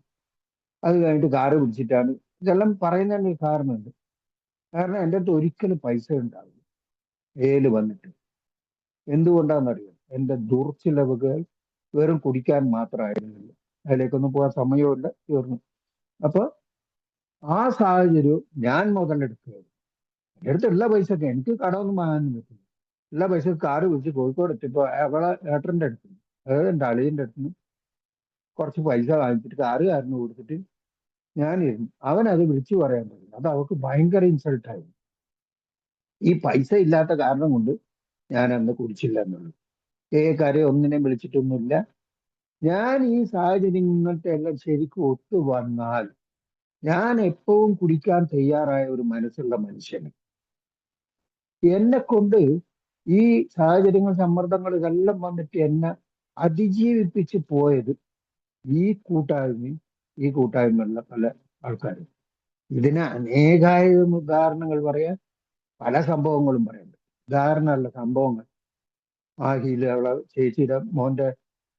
അത് കഴിഞ്ഞിട്ട് കാറ് പിടിച്ചിട്ടാണ് ഇതെല്ലാം പറയുന്നതിന് ഒരു കാരണമുണ്ട്. കാരണം എൻ്റെ അടുത്ത് ഒരിക്കലും പൈസ ഉണ്ടാവില്ല ഏല് വന്നിട്ട്. എന്തുകൊണ്ടാണെന്നറിയാം, എൻ്റെ ദുർച്ചിലവുകൾ വെറും കുടിക്കാൻ മാത്രമായിരുന്നില്ല, അതിലേക്കൊന്നും പോകാൻ സമയമില്ല, തീർന്നു. അപ്പൊ ആ സാഹചര്യവും ഞാൻ മുതലെടുക്കുകയാണ്. എൻ്റെ അടുത്തുള്ള പൈസക്ക് എനിക്ക് കടമൊന്നും വാങ്ങാനും പറ്റില്ല. ഉള്ള പൈസ കാറ് വിളിച്ച് കോഴിക്കോട് എത്തിയപ്പോൾ അവളെ ഏട്ടൻ്റെ അടുത്ത്, അതായത് എൻ്റെ അളിയൻ്റെ അടുത്ത് കുറച്ച് പൈസ വാങ്ങിച്ചിട്ട് കാറുകാരന് കൊടുത്തിട്ട് ഞാനിരുന്നു. അവനത് വിളിച്ചു പറയാൻ പറ്റില്ല. അത് അവൾക്ക് ഭയങ്കര ഇൻസൾട്ടായി. ഈ പൈസ ഇല്ലാത്ത കാരണം കൊണ്ട് ഞാൻ അന്ന് കുടിച്ചില്ല എന്നുള്ളൂ. കാര്യം ഒന്നിനെ വിളിച്ചിട്ടൊന്നുമില്ല. ഞാൻ ഈ സാഹചര്യങ്ങളുടെ എല്ലാം ശരിക്കും ഒത്തു വന്നാൽ ഞാൻ എപ്പോഴും കുടിക്കാൻ തയ്യാറായ ഒരു മനസ്സുള്ള മനുഷ്യന്. എന്നെ കൊണ്ട് ഈ സാഹചര്യങ്ങൾ, സമ്മർദ്ദങ്ങൾ ഇതെല്ലാം വന്നിട്ട് എന്നെ അതിജീവിപ്പിച്ച് പോയത് ഈ കൂട്ടായ്മയുള്ള പല ആൾക്കാരും. ഇതിന് അനേകായിരം ഉദാഹരണങ്ങൾ പറയാൻ, പല സംഭവങ്ങളും പറയുന്നുണ്ട്. ഉദാഹരണമല്ല, സംഭവങ്ങൾ. അവളെ ചേച്ചിയുടെ മോന്റെ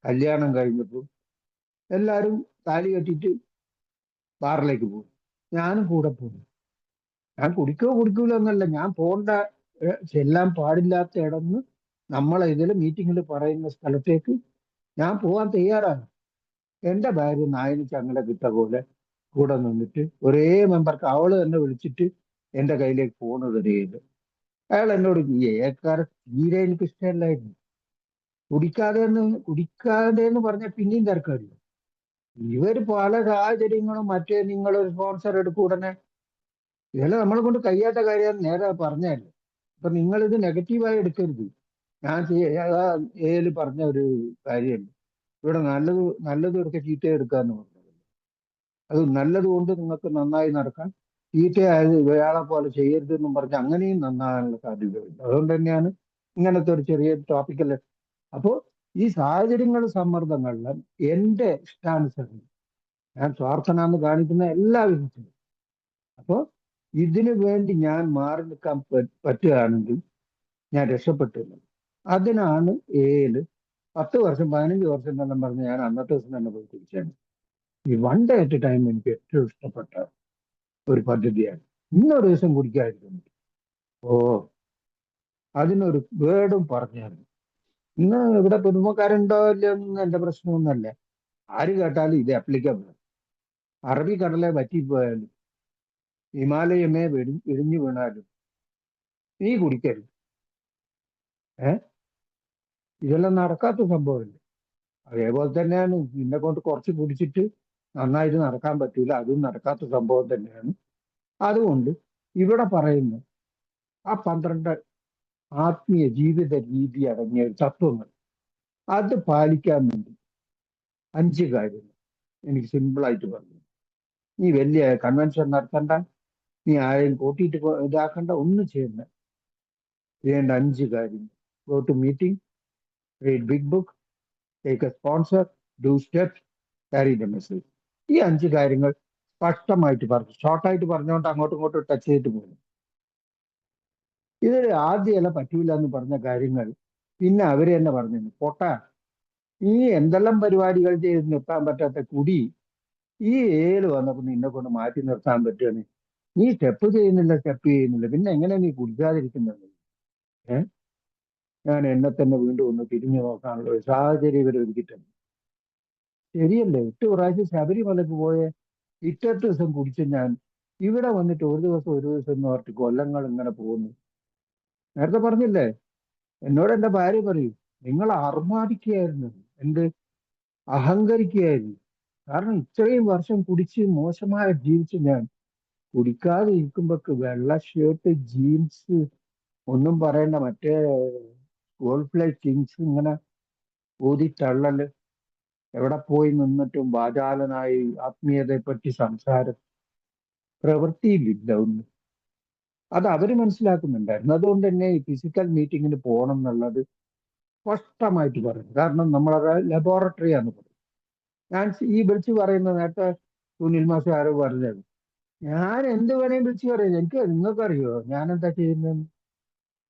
കല്യാണം കഴിഞ്ഞപ്പോൾ എല്ലാവരും താലി കെട്ടിയിട്ട് ബാറിലേക്ക് പോകും, ഞാനും കൂടെ പോകും. ഞാൻ കുടിക്കൂല എന്നല്ല, ഞാൻ പോണ്ട, ചെല്ലാൻ പാടില്ലാത്ത ഇടന്ന് നമ്മളെ ഇതിൽ മീറ്റിങ്ങിൽ പറയുന്ന സ്ഥലത്തേക്ക് ഞാൻ പോകാൻ തയ്യാറാണ്. എൻ്റെ ഭാര്യ നായന് ചങ്ങല കിട്ട പോലെ കൂടെ നിന്നിട്ട് ഒരേ മെമ്പർക്ക് അവള് തന്നെ വിളിച്ചിട്ട് എൻ്റെ കയ്യിലേക്ക് പോകുന്നത് ചെയ്ത്. അയാൾ എന്നോട് ഏക്കാരെ തീരെ എനിക്ക് ഇഷ്ടമല്ലായിരുന്നു. കുടിക്കാതെ എന്ന് പറഞ്ഞാൽ പിന്നെയും തിരക്കാറില്ല. ഇവര് പല സാഹചര്യങ്ങളും മറ്റേ നിങ്ങളൊരു സ്പോൺസർ എടുക്കും ഉടനെ, ഇതെല്ലാം നമ്മളെ കൊണ്ട് കഴിയാത്ത കാര്യം നേരെ പറഞ്ഞല്ലേ. അപ്പൊ നിങ്ങളിത് നെഗറ്റീവായി എടുക്കരുത്. ഞാൻ ഏല് പറഞ്ഞ ഒരു കാര്യമുണ്ട്, ഇവിടെ നല്ലത് എടുക്കുക, ചീത്ത എടുക്കാന്ന് പറഞ്ഞത്. അത് നല്ലത് കൊണ്ട് നിങ്ങൾക്ക് നന്നായി നടക്കാൻ, ചീത്തയായത് ഇയാളെ പോലെ ചെയ്യരുതെന്നും പറഞ്ഞ് അങ്ങനെയും നന്നാകാനുള്ള സാധ്യതയുണ്ട്. അതുകൊണ്ട് തന്നെയാണ് ഇങ്ങനത്തെ ഒരു ചെറിയ ടോപ്പിക്കല്ല. അപ്പോൾ ഈ സാഹചര്യങ്ങൾ, സമ്മർദ്ദങ്ങളിലും എൻ്റെ ഇഷ്ടാനുസരണം ഞാൻ സ്വാർത്ഥനാന്ന് കാണിക്കുന്ന എല്ലാ വിധത്തിലും. അപ്പോൾ ഇതിനു വേണ്ടി ഞാൻ മാറി നിൽക്കാൻ പറ്റുകയാണെങ്കിൽ ഞാൻ രക്ഷപ്പെട്ടില്ല. അതിനാണ് 10 വർഷം 15 വർഷം തന്നെ പറഞ്ഞ് ഞാൻ അന്നത്തെ ദിവസം തന്നെ പോയി കുടിച്ചാണ്. ഈ വൺ ഡേ അറ്റ് ടൈം എനിക്ക് ഏറ്റവും ഇഷ്ടപ്പെട്ട ഒരു പദ്ധതിയാണ്. ഇന്നൊരു ദിവസം കുടിക്കാതിരിക്കുന്നു. ഓ, അതിനൊരു വേർഡും പറഞ്ഞായിരുന്നു. ഇന്ന് ഇവിടെ പുതുമക്കാരുണ്ടോ ഇല്ലയോ എന്ന് എൻ്റെ പ്രശ്നമൊന്നുമല്ല. ആര് കേട്ടാലും ഇത് അപ്ലിക്കബിൾ. അറബിക്കടലെ പറ്റിപ്പോയാലും ഹിമാലയമേ ഇടിഞ്ഞു വീണാലും നീ കുടിക്കരുത്. ഇതെല്ലാം നടക്കാത്ത സംഭവമല്ലേ. അതേപോലെ തന്നെയാണ് നിന്നെ കൊണ്ട് കുറച്ച് കുടിച്ചിട്ട് നന്നായിട്ട് നടക്കാൻ പറ്റൂല, അതും നടക്കാത്ത സംഭവം തന്നെയാണ്. അതുകൊണ്ട് ഇവിടെ പറയുന്ന ആ 12 ആത്മീയ ജീവിത രീതി അടങ്ങിയ തത്വങ്ങൾ, അത് പാലിക്കാൻ വേണ്ടി 5 കാര്യങ്ങൾ എനിക്ക് സിമ്പിളായിട്ട് പറഞ്ഞു. നീ വലിയ കൺവെൻഷൻ നടത്തണ്ട, നീ ആരെയും കൂട്ടിയിട്ട് ഇതാക്കണ്ട, ഒന്നും ചെയ്യണ്ട. ചെയ്യേണ്ട 5 കാര്യങ്ങൾ: go to meeting, read big book, take a sponsor, do steps, carry the message. ഈ 5 കാര്യങ്ങൾ സ്പഷ്ടമായിട്ട് പറഞ്ഞു. ഷോർട്ടായിട്ട് പറഞ്ഞുകൊണ്ട് അങ്ങോട്ടും ഇങ്ങോട്ടും ടച്ച് ചെയ്തിട്ട് പോകുന്നു. ഇത് ആദ്യമല്ല പറ്റൂല എന്ന് പറഞ്ഞ കാര്യങ്ങൾ പിന്നെ അവര് തന്നെ പറഞ്ഞു പൊട്ടാ, ഈ എന്തെല്ലാം പരിപാടികൾ ചെയ്ത് നിർത്താൻ പറ്റാത്ത കുടി ഈ ഏഴ് വന്നപ്പോ നിന്നെ കൊണ്ട് മാറ്റി നിർത്താൻ പറ്റുമെന്ന്. നീ സ്റ്റെപ്പ് ചെയ്യുന്നില്ല, പിന്നെ എങ്ങനെ നീ കുടിക്കാതിരിക്കുന്നത്? ഏഹ് ഞാൻ എന്നെ തന്നെ വീണ്ടും ഒന്ന് തിരിഞ്ഞു നോക്കാനുള്ള ഒരു സാഹചര്യം ഇവർ ഒരുക്കിയിട്ടുണ്ട്. ശരിയല്ലേ? 8 പ്രാവശ്യം ശബരിമലക്ക് പോയ ഇറ്റത്തെ ദിവസം കുടിച്ച് ഞാൻ ഇവിടെ വന്നിട്ട് ഒരു ദിവസം എന്ന് പറഞ്ഞിട്ട് കൊല്ലങ്ങൾ ഇങ്ങനെ പോകുന്നു. നേരത്തെ പറഞ്ഞില്ലേ, എന്നോട് എന്റെ ഭാര്യ പറയും, നിങ്ങൾ അർമാദിക്കുകയായിരുന്നു, എന്ത് അഹങ്കരിക്കുകയായിരുന്നു. കാരണം ഇത്രയും വർഷം കുടിച്ച് മോശമായി ജീവിച്ച് ഞാൻ കുടിക്കാതെ ഇരിക്കുമ്പോക്ക് വെള്ള ഷർട്ട്, ജീൻസ്, ഒന്നും പറയണ്ട, മറ്റേ ഗോൾഡ് ഫ്ലൈറ്റ് കിങ്സ് ഇങ്ങനെ ഊതി തള്ളല്, എവിടെ പോയി നിന്നിട്ടും വാചാലനായി ആത്മീയതയെ പറ്റി സംസാരം, പ്രവൃത്തിയിലില്ല ഒന്നും. അത് അവര് മനസ്സിലാക്കുന്നുണ്ടായിരുന്നു. അതുകൊണ്ട് തന്നെ ഈ ഫിസിക്കൽ മീറ്റിങ്ങിന് പോകണം എന്നുള്ളത് സ്പഷ്ടമായിട്ട് പറയും. കാരണം നമ്മളത് ലബോറട്ടറിയാന്ന് പറയും. ഞാൻ ഈ വിളിച്ചു പറയുന്ന നേരത്തെ സുനിൽ മാഷ് ആരോ പറഞ്ഞത്, ഞാൻ എന്ത് വേണേലും വിളിച്ചു പറയുന്നത്, എനിക്ക് നിങ്ങൾക്കറിയോ ഞാൻ എന്താ ചെയ്യുന്നത്?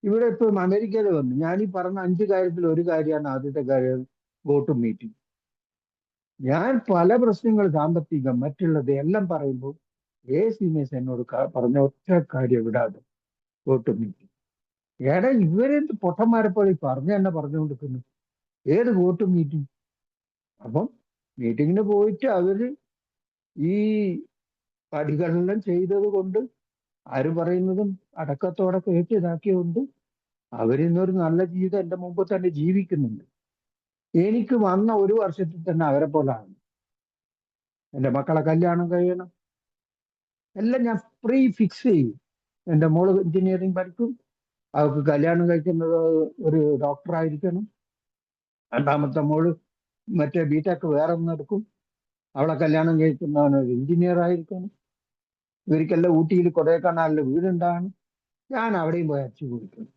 ഇവിടെ ഇപ്പം അമേരിക്കയിൽ വന്നു, ഞാൻ ഈ പറഞ്ഞ 5 കാര്യത്തിൽ ഒരു കാര്യമാണ് ആദ്യത്തെ കാര്യം, വോട്ട് മീറ്റിംഗ്. ഞാൻ പല പ്രശ്നങ്ങൾ, സാമ്പത്തികം, മറ്റുള്ളത് എല്ലാം പറയുമ്പോൾ സീനിയേഴ്സ് എന്നോട് പറഞ്ഞ ഒറ്റ കാര്യം വിടാതെ, വോട്ട് മീറ്റിംഗ്. എടാ ഇവരെന്ത് പൊട്ടന്മാരെ പോലെ പറഞ്ഞ തന്നെ പറഞ്ഞുകൊണ്ടിരിക്കുന്നു, ഏത് വോട്ട് മീറ്റിംഗ്? അപ്പം മീറ്റിങ്ങിന് പോയിട്ട് അവര് ഈ പടികളെല്ലാം ചെയ്തത് കൊണ്ട്, ആര് പറയുന്നതും അടക്കത്തോടെ കേട്ട് ഇതാക്കിയതുകൊണ്ട് അവരിന്നൊരു നല്ല ജീവിതം എന്റെ മുമ്പ് തന്നെ ജീവിക്കുന്നുണ്ട്. എനിക്ക് വന്ന 1 വർഷത്തിൽ തന്നെ അവരെ പോലാണ്. എന്റെ മക്കളെ കല്യാണം കഴിയണം, എല്ലാം ഞാൻ പ്രീ ഫിക്സ് ചെയ്യും. എന്റെ മോള് എഞ്ചിനീയറിംഗ് പഠിക്കും, അവൾക്ക് കല്യാണം കഴിക്കുന്നത് ഒരു ഡോക്ടറായിരിക്കണം. രണ്ടാമത്തെ മോള് മറ്റേ ബിടെക് വേറെ ഒന്ന് എടുക്കും, അവളെ കല്യാണം കഴിക്കുന്നവൻ ഒരു എഞ്ചിനീയർ ആയിരിക്കണം. ഇവർക്കെല്ലാം ഊട്ടിയിൽ കൊടൈക്കനാലിൽ വീടുണ്ടാണ്, ഞാൻ അവിടെയും പോയി അച്ചു കൊടുക്കണം.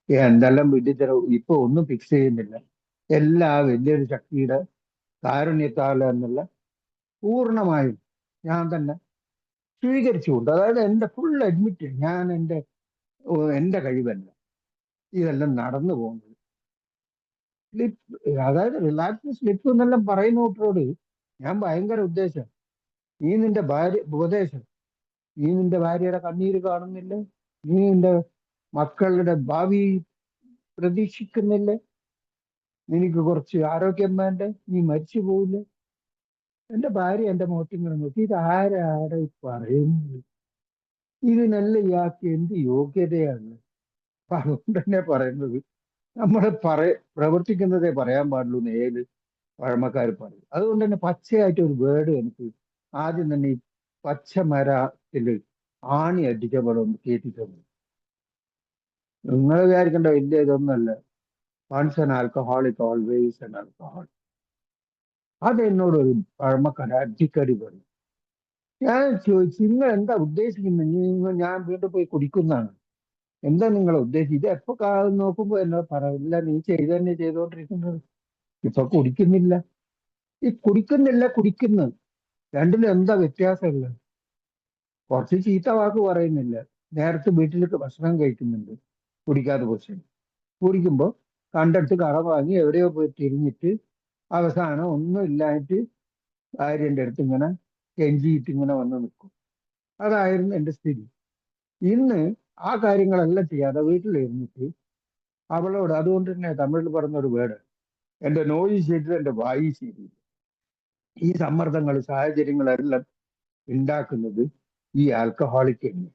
എന്തെല്ലാം വിദ്യതരം, ഇപ്പൊ ഒന്നും ഫിക്സ് ചെയ്യുന്നില്ല. എല്ലാ വലിയൊരു ശക്തിയുടെ കാരുണ്യത്താൽ എന്നുള്ള പൂർണ്ണമായും ഞാൻ തന്നെ സ്വീകരിച്ചുകൊണ്ട്, അതായത് എന്റെ ഫുൾ അഡ്മിറ്റ്, ഞാൻ എന്റെ കഴിവല്ല ഇതെല്ലാം നടന്നു പോകുന്നത്. സ്ലിപ്പ്, അതായത് റിലാക്സ് സ്ലിപ്പ് എന്നെല്ലാം പറയുന്ന കൂട്ടരോട് ഞാൻ ഭയങ്കര ഉദ്ദേശം, നീ നിന്റെ ഭാര്യ ഉപദേശം, നീ നിന്റെ ഭാര്യയുടെ കണ്ണീര് കാണുന്നില്ലേ? നീ നിന്റെ മക്കളുടെ ഭാവി പ്രതീക്ഷിക്കുന്നില്ലേ? നിനക്ക് കുറച്ച് ആരോഗ്യം വേണ്ടേ? നീ മരിച്ചു പോവില്ലേ? എന്റെ ഭാര്യ എന്റെ മുഖത്തിങ്ങനെ നോക്കി, ഇത് ആരാടെ പറയുന്നത്? ഇതിനെല്ലാം ഇയാൾക്ക് എന്ത് യോഗ്യതയാണ്? അപ്പൊ അതുകൊണ്ട് തന്നെ പറയുന്നത്, നമ്മൾ പ്രവർത്തിക്കുന്നതേ പറയാൻ പാടുള്ളൂ എന്ന് ഏത് പഴമക്കാർ പറയും. അതുകൊണ്ട് തന്നെ പച്ചയായിട്ട് ഒരു വേർഡ് എനിക്ക് ആദ്യം തന്നെ ഈ പച്ചമരത്തില് ആണി അടിച്ച പോലെ ഒന്ന് കേട്ടിട്ടുണ്ട്. നിങ്ങൾ വിചാരിക്കേണ്ട വലിയ ഇതൊന്നല്ല, once an alcoholic always an alcoholic. അത് എന്നോട് ഒരു പഴമക്കാർ അടിക്കടി പറയും. ഞാൻ ചോദിച്ചു, നിങ്ങൾ എന്താ ഉദ്ദേശിക്കുന്നത്? ഞാൻ വീണ്ടും പോയി കുടിക്കുന്നതാണ്, എന്താ നിങ്ങൾ ഉദ്ദേശിച്ചത്? ഇത് എപ്പോ നോക്കുമ്പോ എന്നോട് പറയില്ല, നീ ചെയ്ത് തന്നെ ചെയ്തുകൊണ്ടിരിക്കുന്നത്, ഇപ്പൊ കുടിക്കുന്നില്ല. ഈ കുടിക്കുന്നില്ല കുടിക്കുന്നു, രണ്ടിലും എന്താ വ്യത്യാസമുള്ളത്? കുറച്ച് ചീത്ത വാക്ക് പറയുന്നില്ല, നേരത്തെ വീട്ടിലേക്ക് ഭക്ഷണം കഴിക്കുന്നുണ്ട്, കുടിക്കാതെ കുറച്ച് കുടിക്കുമ്പോൾ കണ്ടെടുത്ത് കടം വാങ്ങി എവിടെയോ പോയി തിരിഞ്ഞിട്ട് അവസാനം ഒന്നും ഇല്ലായിട്ട് ഭാര്യന്റെ അടുത്ത് ഇങ്ങനെ കെഞ്ചിയിട്ട് ഇങ്ങനെ വന്ന് നിൽക്കും. അതായിരുന്നു എന്റെ സ്ഥിതി. ഇന്ന് ആ കാര്യങ്ങളെല്ലാം ചെയ്യാതെ വീട്ടിലിരുന്നിട്ട് അവളോട്, അതുകൊണ്ട് തന്നെ തമിഴിൽ പറഞ്ഞൊരു വേർഡ്, എന്റെ നോയി ശരി, എന്റെ വായി ശരി. ഈ സമ്മർദ്ദങ്ങൾ, സാഹചര്യങ്ങളെല്ലാം ഉണ്ടാക്കുന്നത് ഈ ആൽക്കഹോളിക് തന്നെ.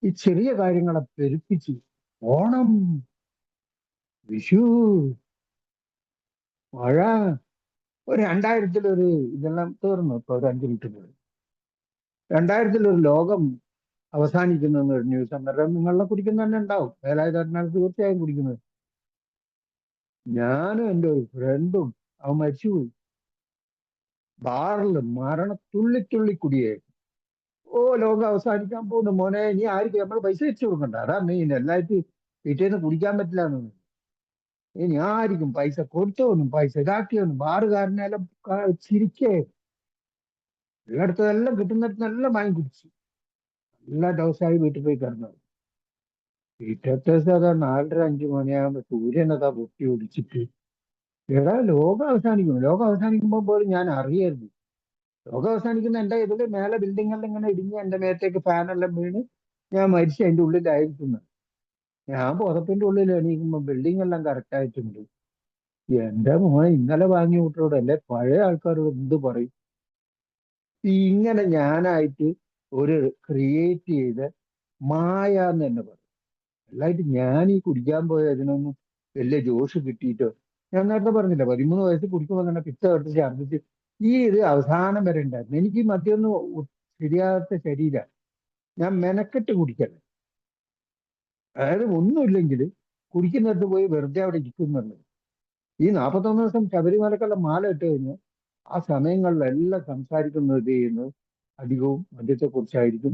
ഈ ചെറിയ കാര്യങ്ങളെ പെരുപ്പിച്ച് ഓണം, വിഷു, മഴ, ഒരു 2000-ൽ ഇതെല്ലാം തീർന്നു. ഇപ്പൊ ഒരു 5 മിനിറ്റ് പോയി. 2000-ൽ ലോകം അവസാനിക്കുന്ന ഒരു ന്യൂസ് അന്നേരം നിങ്ങളെ കുടിക്കുന്ന തന്നെ ഉണ്ടാവും, വേലായുധ തീർച്ചയായും കുടിക്കുന്നത്. ഞാനും എൻ്റെ ഒരു ഫ്രണ്ടും, അവൻ മരിച്ചുപോയി, ബാറില് തുള്ളി തുള്ളി കുടിയായിരുന്നു. ഓ, ലോകം അവസാനിക്കാൻ പോകുന്നു മോനെ, നീ ആയിരിക്കും നമ്മൾ പൈസ വെച്ചു കൊടുക്കണ്ട, അതാ മെയിൻ. എല്ലായിട്ട് പിറ്റേന്ന് കുടിക്കാൻ പറ്റില്ല എന്നൊന്നും. ഇനി ആയിരിക്കും പൈസ കൊടുത്തോന്നും പൈസ ഇതാക്കിയൊന്നും, ബാറുകാരനെല്ലാം ചിരിക്കേ, ഉള്ളിടത്തെല്ലാം കിട്ടുന്നിടത്തെല്ലാം വാങ്ങി കുടിച്ചു, എല്ലാ ദിവസമായി വീട്ടിൽ പോയി കിടന്നത്. പിറ്റത്തെ അതാ 4:30-5 മണിയാകുമ്പോ സൂര്യനതാ പൊട്ടി ഒടിച്ചിട്ട് എടാ ലോകം അവസാനിക്കും. ലോകം അവസാനിക്കുമ്പോൾ പോലും ഞാൻ അറിയരുത്. ലോകം അവസാനിക്കുന്ന എന്റെ ഇതില് മേലെ ബിൽഡിങ്ങെല്ലാം ഇങ്ങനെ ഇടിഞ്ഞ് എന്റെ മേത്തേക്ക് ഫാനെല്ലാം വീണ് ഞാൻ മരിച്ച് അതിന്റെ ഉള്ളിലായിരിക്കുന്നു. ഞാൻ പുതപ്പിന്റെ ഉള്ളിൽ എണീക്കുമ്പോ ബിൽഡിംഗ് എല്ലാം കറക്റ്റ് ആയിട്ടുണ്ട്. എന്റെ മോനെ ഇന്നലെ വാങ്ങിയ കുട്ടിയോട് അല്ലെ പഴയ ആൾക്കാരോട് എന്ത് പറയും? ഇങ്ങനെ ഞാനായിട്ട് ഒരു ക്രിയേറ്റ് ചെയ്ത മായ എന്ന് തന്നെ പറയും. അല്ലായിട്ട് ഞാൻ ഈ കുടിക്കാൻ പോയ അതിനൊന്നും വലിയ ജോഷ് കിട്ടിയിട്ടോ. ഞാൻ നേരത്തെ പറഞ്ഞില്ല 13 വയസ്സ് കുടിക്കുമ്പോൾ തന്നെ പിച്ച തൊട്ട് ഛർദ്ദിച്ച് ഈ ഇത് അവസാനം വരെ ഉണ്ടായിരുന്നു. എനിക്ക് ഈ മദ്യമൊന്നും ശരിയാകാത്ത ശരീരം. ഞാൻ മെനക്കെട്ട് കുടിക്കല. അതായത് ഒന്നുമില്ലെങ്കിൽ കുടിക്കുന്നിടത്ത് പോയി വെറുതെ അവിടെ ഇരിക്കുന്നുള്ളത്. ഈ 41 ദിവസം ശബരിമലക്കുള്ള മാല ഇട്ട് കഴിഞ്ഞാൽ ആ സമയങ്ങളിലെല്ലാം സംസാരിക്കുന്നത് ഇത് ചെയ്യുന്നത് അധികവും മദ്യത്തെ കുറിച്ചായിരിക്കും.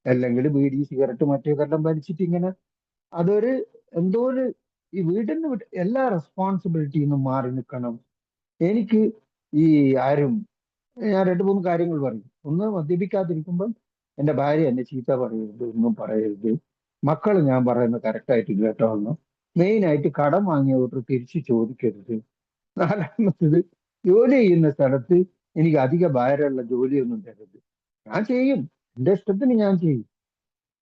അല്ലെങ്കിൽ ബീഡി സിഗരറ്റ് മറ്റേതെല്ലാം വലിച്ചിട്ട് ഇങ്ങനെ അതൊരു എന്തോ ഒരു ഈ വീടിന് വിട്ട് എല്ലാ റെസ്പോൺസിബിലിറ്റിയിൽ നിന്നും മാറി നിൽക്കണം. എനിക്ക് ഈ ആരും ഞാൻ 2-3 കാര്യങ്ങൾ പറയും. ഒന്ന്, മദ്യപിക്കാതിരിക്കുമ്പം എന്റെ ഭാര്യ എന്നെ ചീത്ത പറയരുത്, ഒന്നും പറയരുത്. മക്കൾ ഞാൻ പറയുന്നത് കറക്റ്റായിട്ട് കേട്ടോളണം. മെയിനായിട്ട് കടം വാങ്ങിയവർ തിരിച്ചു ചോദിക്കരുത്. നാലാമത്തത്, ജോലി ചെയ്യുന്ന സ്ഥലത്ത് എനിക്ക് അധിക ഭാരമുള്ള ജോലിയൊന്നും തരരുത്. ഞാൻ ചെയ്യും, എന്റെ ഇഷ്ടത്തിന് ഞാൻ ചെയ്യും.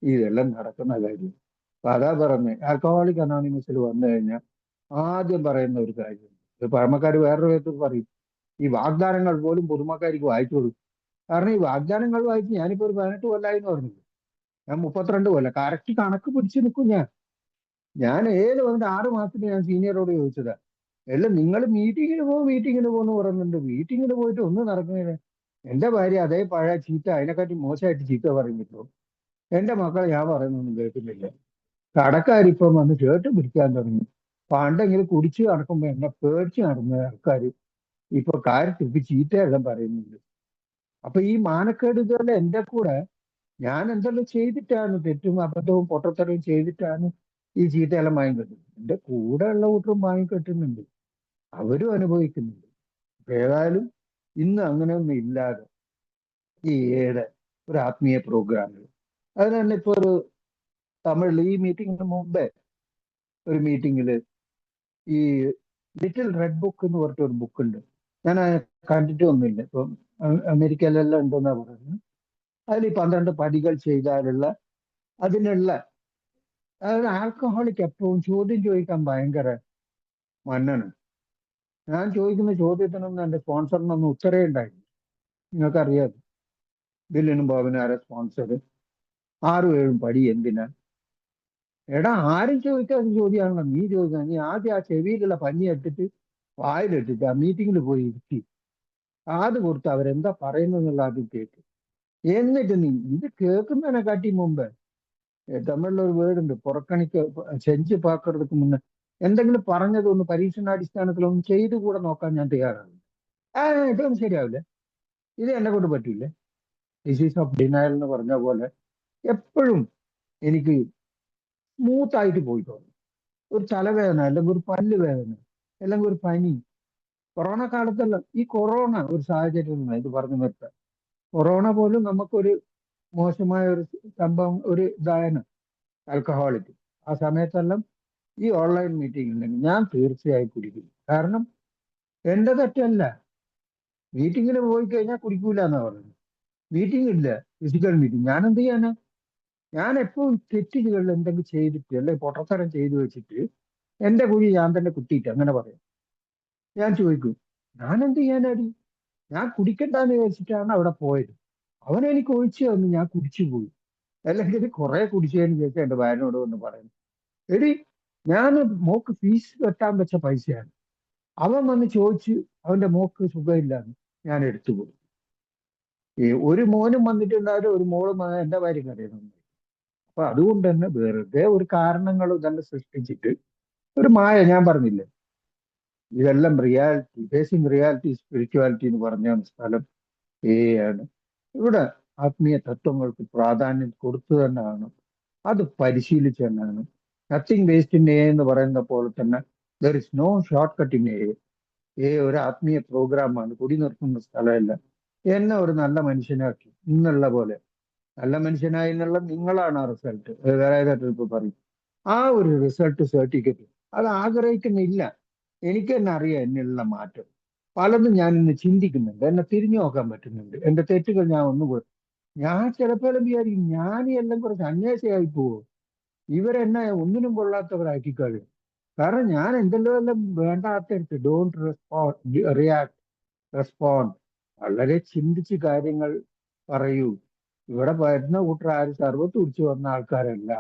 ഇതെല്ലാം നടക്കുന്ന കാര്യം. അപ്പൊ അതാ പറഞ്ഞത്, ആൽക്കഹോളിക് അനോണിമസിൽ വന്നു കഴിഞ്ഞാൽ ആദ്യം പറയുന്ന ഒരു കാര്യം, ഇത് പഴമക്കാർ വേറൊരു വിധത്തിൽ പറയും, ഈ വാഗ്ദാനങ്ങൾ പോലും പുതുമക്കാർക്ക് വായിച്ചു കൊടുക്കും. കാരണം ഈ വാഗ്ദാനങ്ങൾ വായിച്ച് ഞാനിപ്പോ ഒരു 18 കൊല്ലമായി എന്ന് പറഞ്ഞു. ഞാൻ 32 കൊല്ലം കറക്റ്റ് കണക്ക് പിടിച്ചു നിൽക്കും ഞാൻ. ഞാൻ വന്നിട്ട് 6 മാസത്തിന് ഞാൻ സീനിയറോട് ചോദിച്ചതാ, എല്ലാം നിങ്ങൾ മീറ്റിങ്ങിന് പോകുന്നു പറയുന്നുണ്ട്, മീറ്റിങ്ങിന് പോയിട്ട് ഒന്നും നടക്കുന്നില്ല. എന്റെ ഭാര്യ അതേ പഴയ ചീത്ത അതിനെക്കാട്ടി മോശമായിട്ട് ചീത്ത പറയുന്നിട്ടോ. എന്റെ മക്കളെ ഞാൻ പറയുന്നൊന്നും കേൾക്കുന്നില്ല. കടക്കാരിപ്പം വന്ന് ഷർട്ട് പിടിക്കാൻ തുടങ്ങി. പണ്ടെങ്കിലും കുടിച്ച് നടക്കുമ്പോ എന്നെ പേടിച്ച് നടന്ന ആൾക്കാർ ഇപ്പൊ കാര്യത്തിൽ ചീത്തയെല്ലാം പറയുന്നുണ്ട്. അപ്പൊ ഈ മാനക്കേട് ഇതുപോലെ എന്റെ കൂടെ ഞാൻ എന്തെല്ലാം ചെയ്തിട്ടാണ്, തെറ്റും അബദ്ധവും പൊട്ടത്തരവും ചെയ്തിട്ടാണ് ഈ ചീത്തയെല്ലാം വാങ്ങിക്കെട്ടുന്നത്. എന്റെ കൂടെ ഉള്ള കൂട്ടരും വാങ്ങിക്കെട്ടുന്നുണ്ട്, അവരും അനുഭവിക്കുന്നുണ്ട്. അപ്പൊ ഏതായാലും ഇന്ന് അങ്ങനെയൊന്നും ഇല്ലാതെ ഈ ഏടെ ഒരു ആത്മീയ പ്രോഗ്രാമിൽ അത് തന്നെ ഇപ്പൊ ഒരു തമിഴിൽ ഈ മീറ്റിംഗിന് മുമ്പേ ഒരു മീറ്റിംഗിൽ ഈ ലിറ്റിൽ റെഡ് ബുക്ക് എന്ന് പറഞ്ഞിട്ട് ഒരു ബുക്ക് ഉണ്ട്. ഞാൻ കണ്ടിട്ടൊന്നുമില്ല. ഇപ്പം അമേരിക്കയിലെല്ലാം ഉണ്ടെന്നാ പറയുന്നത്. അതിൽ ഈ 12 പടികൾ ചെയ്താലുള്ള അതിനുള്ള, അതായത് ആൽക്കഹോളിക് എപ്പോഴും ചോദ്യം ചോദിക്കാൻ ഭയങ്കര മന്നനാണ്. ഞാൻ ചോദിക്കുന്ന ചോദ്യത്തിനൊന്നും എന്റെ സ്പോൺസറിനൊന്നും ഉത്തരേ ഉണ്ടായില്ല. നിങ്ങൾക്കറിയാം ബില്ലിനും ബോബിനും ആരെ സ്പോൺസർ, 6-7 പടി എന്തിനാ? എടാ ആരും ചോദിക്കാത്ത ചോദ്യമാണല്ലോ നീ ചോദിക്കാൻ. നീ ആദ്യം ആ ചെവിയിലുള്ള പഞ്ഞി എടുത്തിട്ട് വായിലിട്ടിട്ട് ആ മീറ്റിങ്ങിൽ പോയി ഇരുത്തി കാത് കൊടുത്ത് അവരെന്താ പറയുന്നുള്ള ആദ്യം കേക്ക്. എന്നിട്ട് നീ ഇത് കേൾക്കുന്നതിനെക്കാട്ടി മുമ്പ് തമിഴിലുള്ള ഒരു വേർഡുണ്ട്, പുറക്കണിക്ക് ചെഞ്ച് പാക്കുന്നതുക്ക് മുന്നേ എന്തെങ്കിലും പറഞ്ഞതൊന്ന് പരീക്ഷണാടിസ്ഥാനത്തിൽ ഒന്ന് ചെയ്തു കൂടെ നോക്കാൻ ഞാൻ തയ്യാറാണ്. ഇതൊന്നും ശരിയാവില്ല, ഇത് എന്നെ കൊണ്ട് പറ്റില്ല. ഡിസീസ് ഓഫ് ഡിനയൽ എന്ന് പറഞ്ഞ പോലെ എപ്പോഴും എനിക്ക് സ്മൂത്തായിട്ട് പോയി തോന്നും. ഒരു തലവേദന അല്ലെങ്കിൽ ഒരു പല്ല് വേദന അല്ലെങ്കിൽ ഒരു പനി. കൊറോണ കാലത്തെല്ലാം ഈ കൊറോണ ഒരു സാഹചര്യം ഇത് പറഞ്ഞു നിർത്താം. കൊറോണ പോലും നമുക്കൊരു മോശമായ ഒരു സംഭവം, ഒരു ഇതായാണ് ആൽക്കഹോളിക്. ആ സമയത്തെല്ലാം ഈ ഓൺലൈൻ മീറ്റിംഗ് ഉണ്ടെങ്കിൽ ഞാൻ തീർച്ചയായും കുടിക്കും. കാരണം എന്റെ തെറ്റല്ല. മീറ്റിങ്ങിന് പോയി കഴിഞ്ഞാൽ കുടിക്കൂല എന്നാ പറയുന്നത്. മീറ്റിംഗ് ഇല്ല, ഫിസിക്കൽ മീറ്റിംഗ്, ഞാൻ എന്ത് ചെയ്യാനാ? ഞാൻ എപ്പോഴും തെറ്റുകളിൽ എന്തെങ്കിലും ചെയ്തിട്ട് അല്ലെങ്കിൽ പൊട്ടത്തരം ചെയ്തു വെച്ചിട്ട് എന്റെ കുഴി ഞാൻ തന്നെ കുത്തിയിട്ട് അങ്ങനെ പറയാം. ഞാൻ ചോദിക്കും, ഞാൻ എന്ത് ചെയ്യാനാടി? ഞാൻ കുടിക്കണ്ടെന്ന് വിചാരിച്ചിട്ടാണ് അവിടെ പോയത്. അവൻ എനിക്ക് ഒഴിച്ചു തന്നു, ഞാൻ കുടിച്ചു പോയി. അല്ലെങ്കിൽ കുറെ കുടിച്ചതിന് ശേഷം എന്റെ ഭാര്യനോട് വന്ന് പറയുന്നു, എടി ഞാൻ മോക്ക് ഫീസ് കെട്ടാൻ വെച്ച പൈസയാണ്, അവൻ വന്ന് ചോദിച്ച് അവന്റെ മോക്ക് സുഖമില്ലാന്ന് ഞാൻ എടുത്തു കൊടുത്തു. ഈ ഒരു മോനും വന്നിട്ടുണ്ടായാലും ഒരു മോളും എന്റെ ഭാര്യക്ക് അറിയണം. അപ്പൊ അതുകൊണ്ട് തന്നെ വെറുതെ ഒരു കാരണങ്ങൾ ഇതെല്ലാം സൃഷ്ടിച്ചിട്ട് ഒരു മായ, ഞാൻ പറഞ്ഞില്ലേ ഇതെല്ലാം റിയാലിറ്റി, ഫേസിങ് റിയാലിറ്റി സ്പിരിച്വാലിറ്റി എന്ന് പറഞ്ഞ സ്ഥലം ആണ്. ഇവിടെ ആത്മീയ തത്വങ്ങൾക്ക് പ്രാധാന്യം കൊടുത്തു തന്നെയാണ്, അത് പരിശീലിച്ചു തന്നെയാണ്. നത്തിങ് വേസ്റ്റ് ഇൻ എ എന്ന് പറയുന്ന പോലെ തന്നെ there is no short cut in a. ഒരു ആത്മീയ പ്രോഗ്രാമാണ്, കുടി നിർത്തുന്ന സ്ഥലമല്ല. എന്നെ ഒരു നല്ല മനുഷ്യനാക്കി ഇന്നുള്ള പോലെ. നല്ല മനുഷ്യനായി എന്നുള്ള നിങ്ങളാണ് ആ റിസൾട്ട്. വേറെ ഇപ്പൊ പറയും ആ ഒരു റിസൾട്ട് സർട്ടിഫിക്കറ്റ് അത് ആഗ്രഹിക്കുന്നില്ല. എനിക്ക് തന്നെ അറിയാം എന്നുള്ള മാറ്റം. പലതും ഞാൻ ഇന്ന് ചിന്തിക്കുന്നുണ്ട്, എന്നെ തിരിഞ്ഞു നോക്കാൻ പറ്റുന്നുണ്ട്, എന്റെ തെറ്റുകൾ ഞാൻ ഞാൻ ചിലപ്പോഴും വിചാരിക്കും ഞാൻ എല്ലാം കുറച്ച് അന്വേഷയായി പോവോ, ഇവരെന്നെ ഒന്നിനും കൊള്ളാത്തവരാക്കി കഴിയും. കാരണം ഞാൻ എന്തെല്ലോ എല്ലാം വേണ്ടാത്തടുത്ത് ഡോണ്ട് റെസ്പോണ്ട് റിയാക്ട് റെസ്പോണ്ട്, വളരെ ചിന്തിച്ച് കാര്യങ്ങൾ പറയൂ. ഇവിടെ വരുന്ന കൂട്ടർ ആരും സർവത്ത് കുടിച്ച് വന്ന ആൾക്കാരല്ല.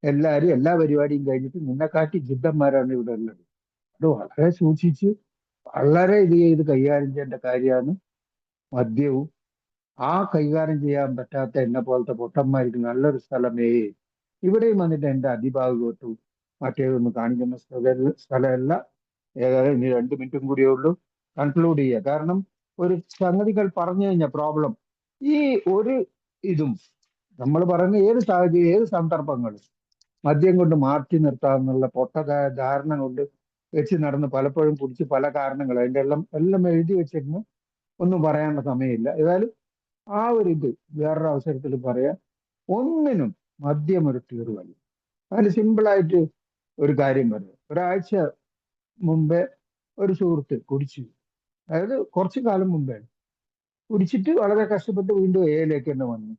എല്ലാരും എല്ലാ പരിപാടിയും കഴിഞ്ഞിട്ട് നിന്നെക്കാട്ടി ജിദ്ദന്മാരാണ് ഇവിടെ ഉള്ളത്. അത് വളരെ സൂക്ഷിച്ച് വളരെ ഇത് ചെയ്ത് കൈകാര്യം ചെയ്യേണ്ട കാര്യമാണ് മദ്യവും. ആ കൈകാര്യം ചെയ്യാൻ പറ്റാത്ത എന്നെ പോലത്തെ പൊട്ടന്മാർക്ക് നല്ലൊരു സ്ഥലമേ ഇവിടെയും വന്നിട്ട് എന്റെ അതിഭാഗത്തു മറ്റേതൊന്നും കാണിക്കുന്ന സ്ഥലമല്ല. ഏതായാലും ഇനി 2 മിനിറ്റും കൂടിയേ ഉള്ളൂ കൺക്ലൂഡ് ചെയ്യുക. കാരണം ഒരു സംഗതികൾ പറഞ്ഞു കഴിഞ്ഞ പ്രോബ്ലം ഈ ഒരു ഇതും നമ്മൾ പറയുന്ന ഏത് സാഹചര്യം ഏത് സന്ദർഭങ്ങളും മദ്യം കൊണ്ട് മാറ്റി നിർത്താമെന്നുള്ള ധാരണ കൊണ്ട് വെച്ച് നടന്ന് പലപ്പോഴും കുടിച്ച് പല കാരണങ്ങൾ അതിന്റെ എല്ലാം എഴുതി വെച്ചിരുന്നു. ഒന്നും പറയാനുള്ള സമയമില്ല. ഏതായാലും ആ ഒരു ഇത് വേറൊരു അവസരത്തിൽ പറയാം. ഒന്നിനും മദ്യം ഒരു തീർവല്ല. അതിന് സിമ്പിളായിട്ട് ഒരു കാര്യം പറയാം. ഒരാഴ്ച മുമ്പേ ഒരു സുഹൃത്ത് കുടിച്ചു, അതായത് കുറച്ചു കാലം മുമ്പേ കുടിച്ചിട്ട് വളരെ കഷ്ടപ്പെട്ട് വീണ്ടും എയിലേക്ക് തന്നെ വന്നു.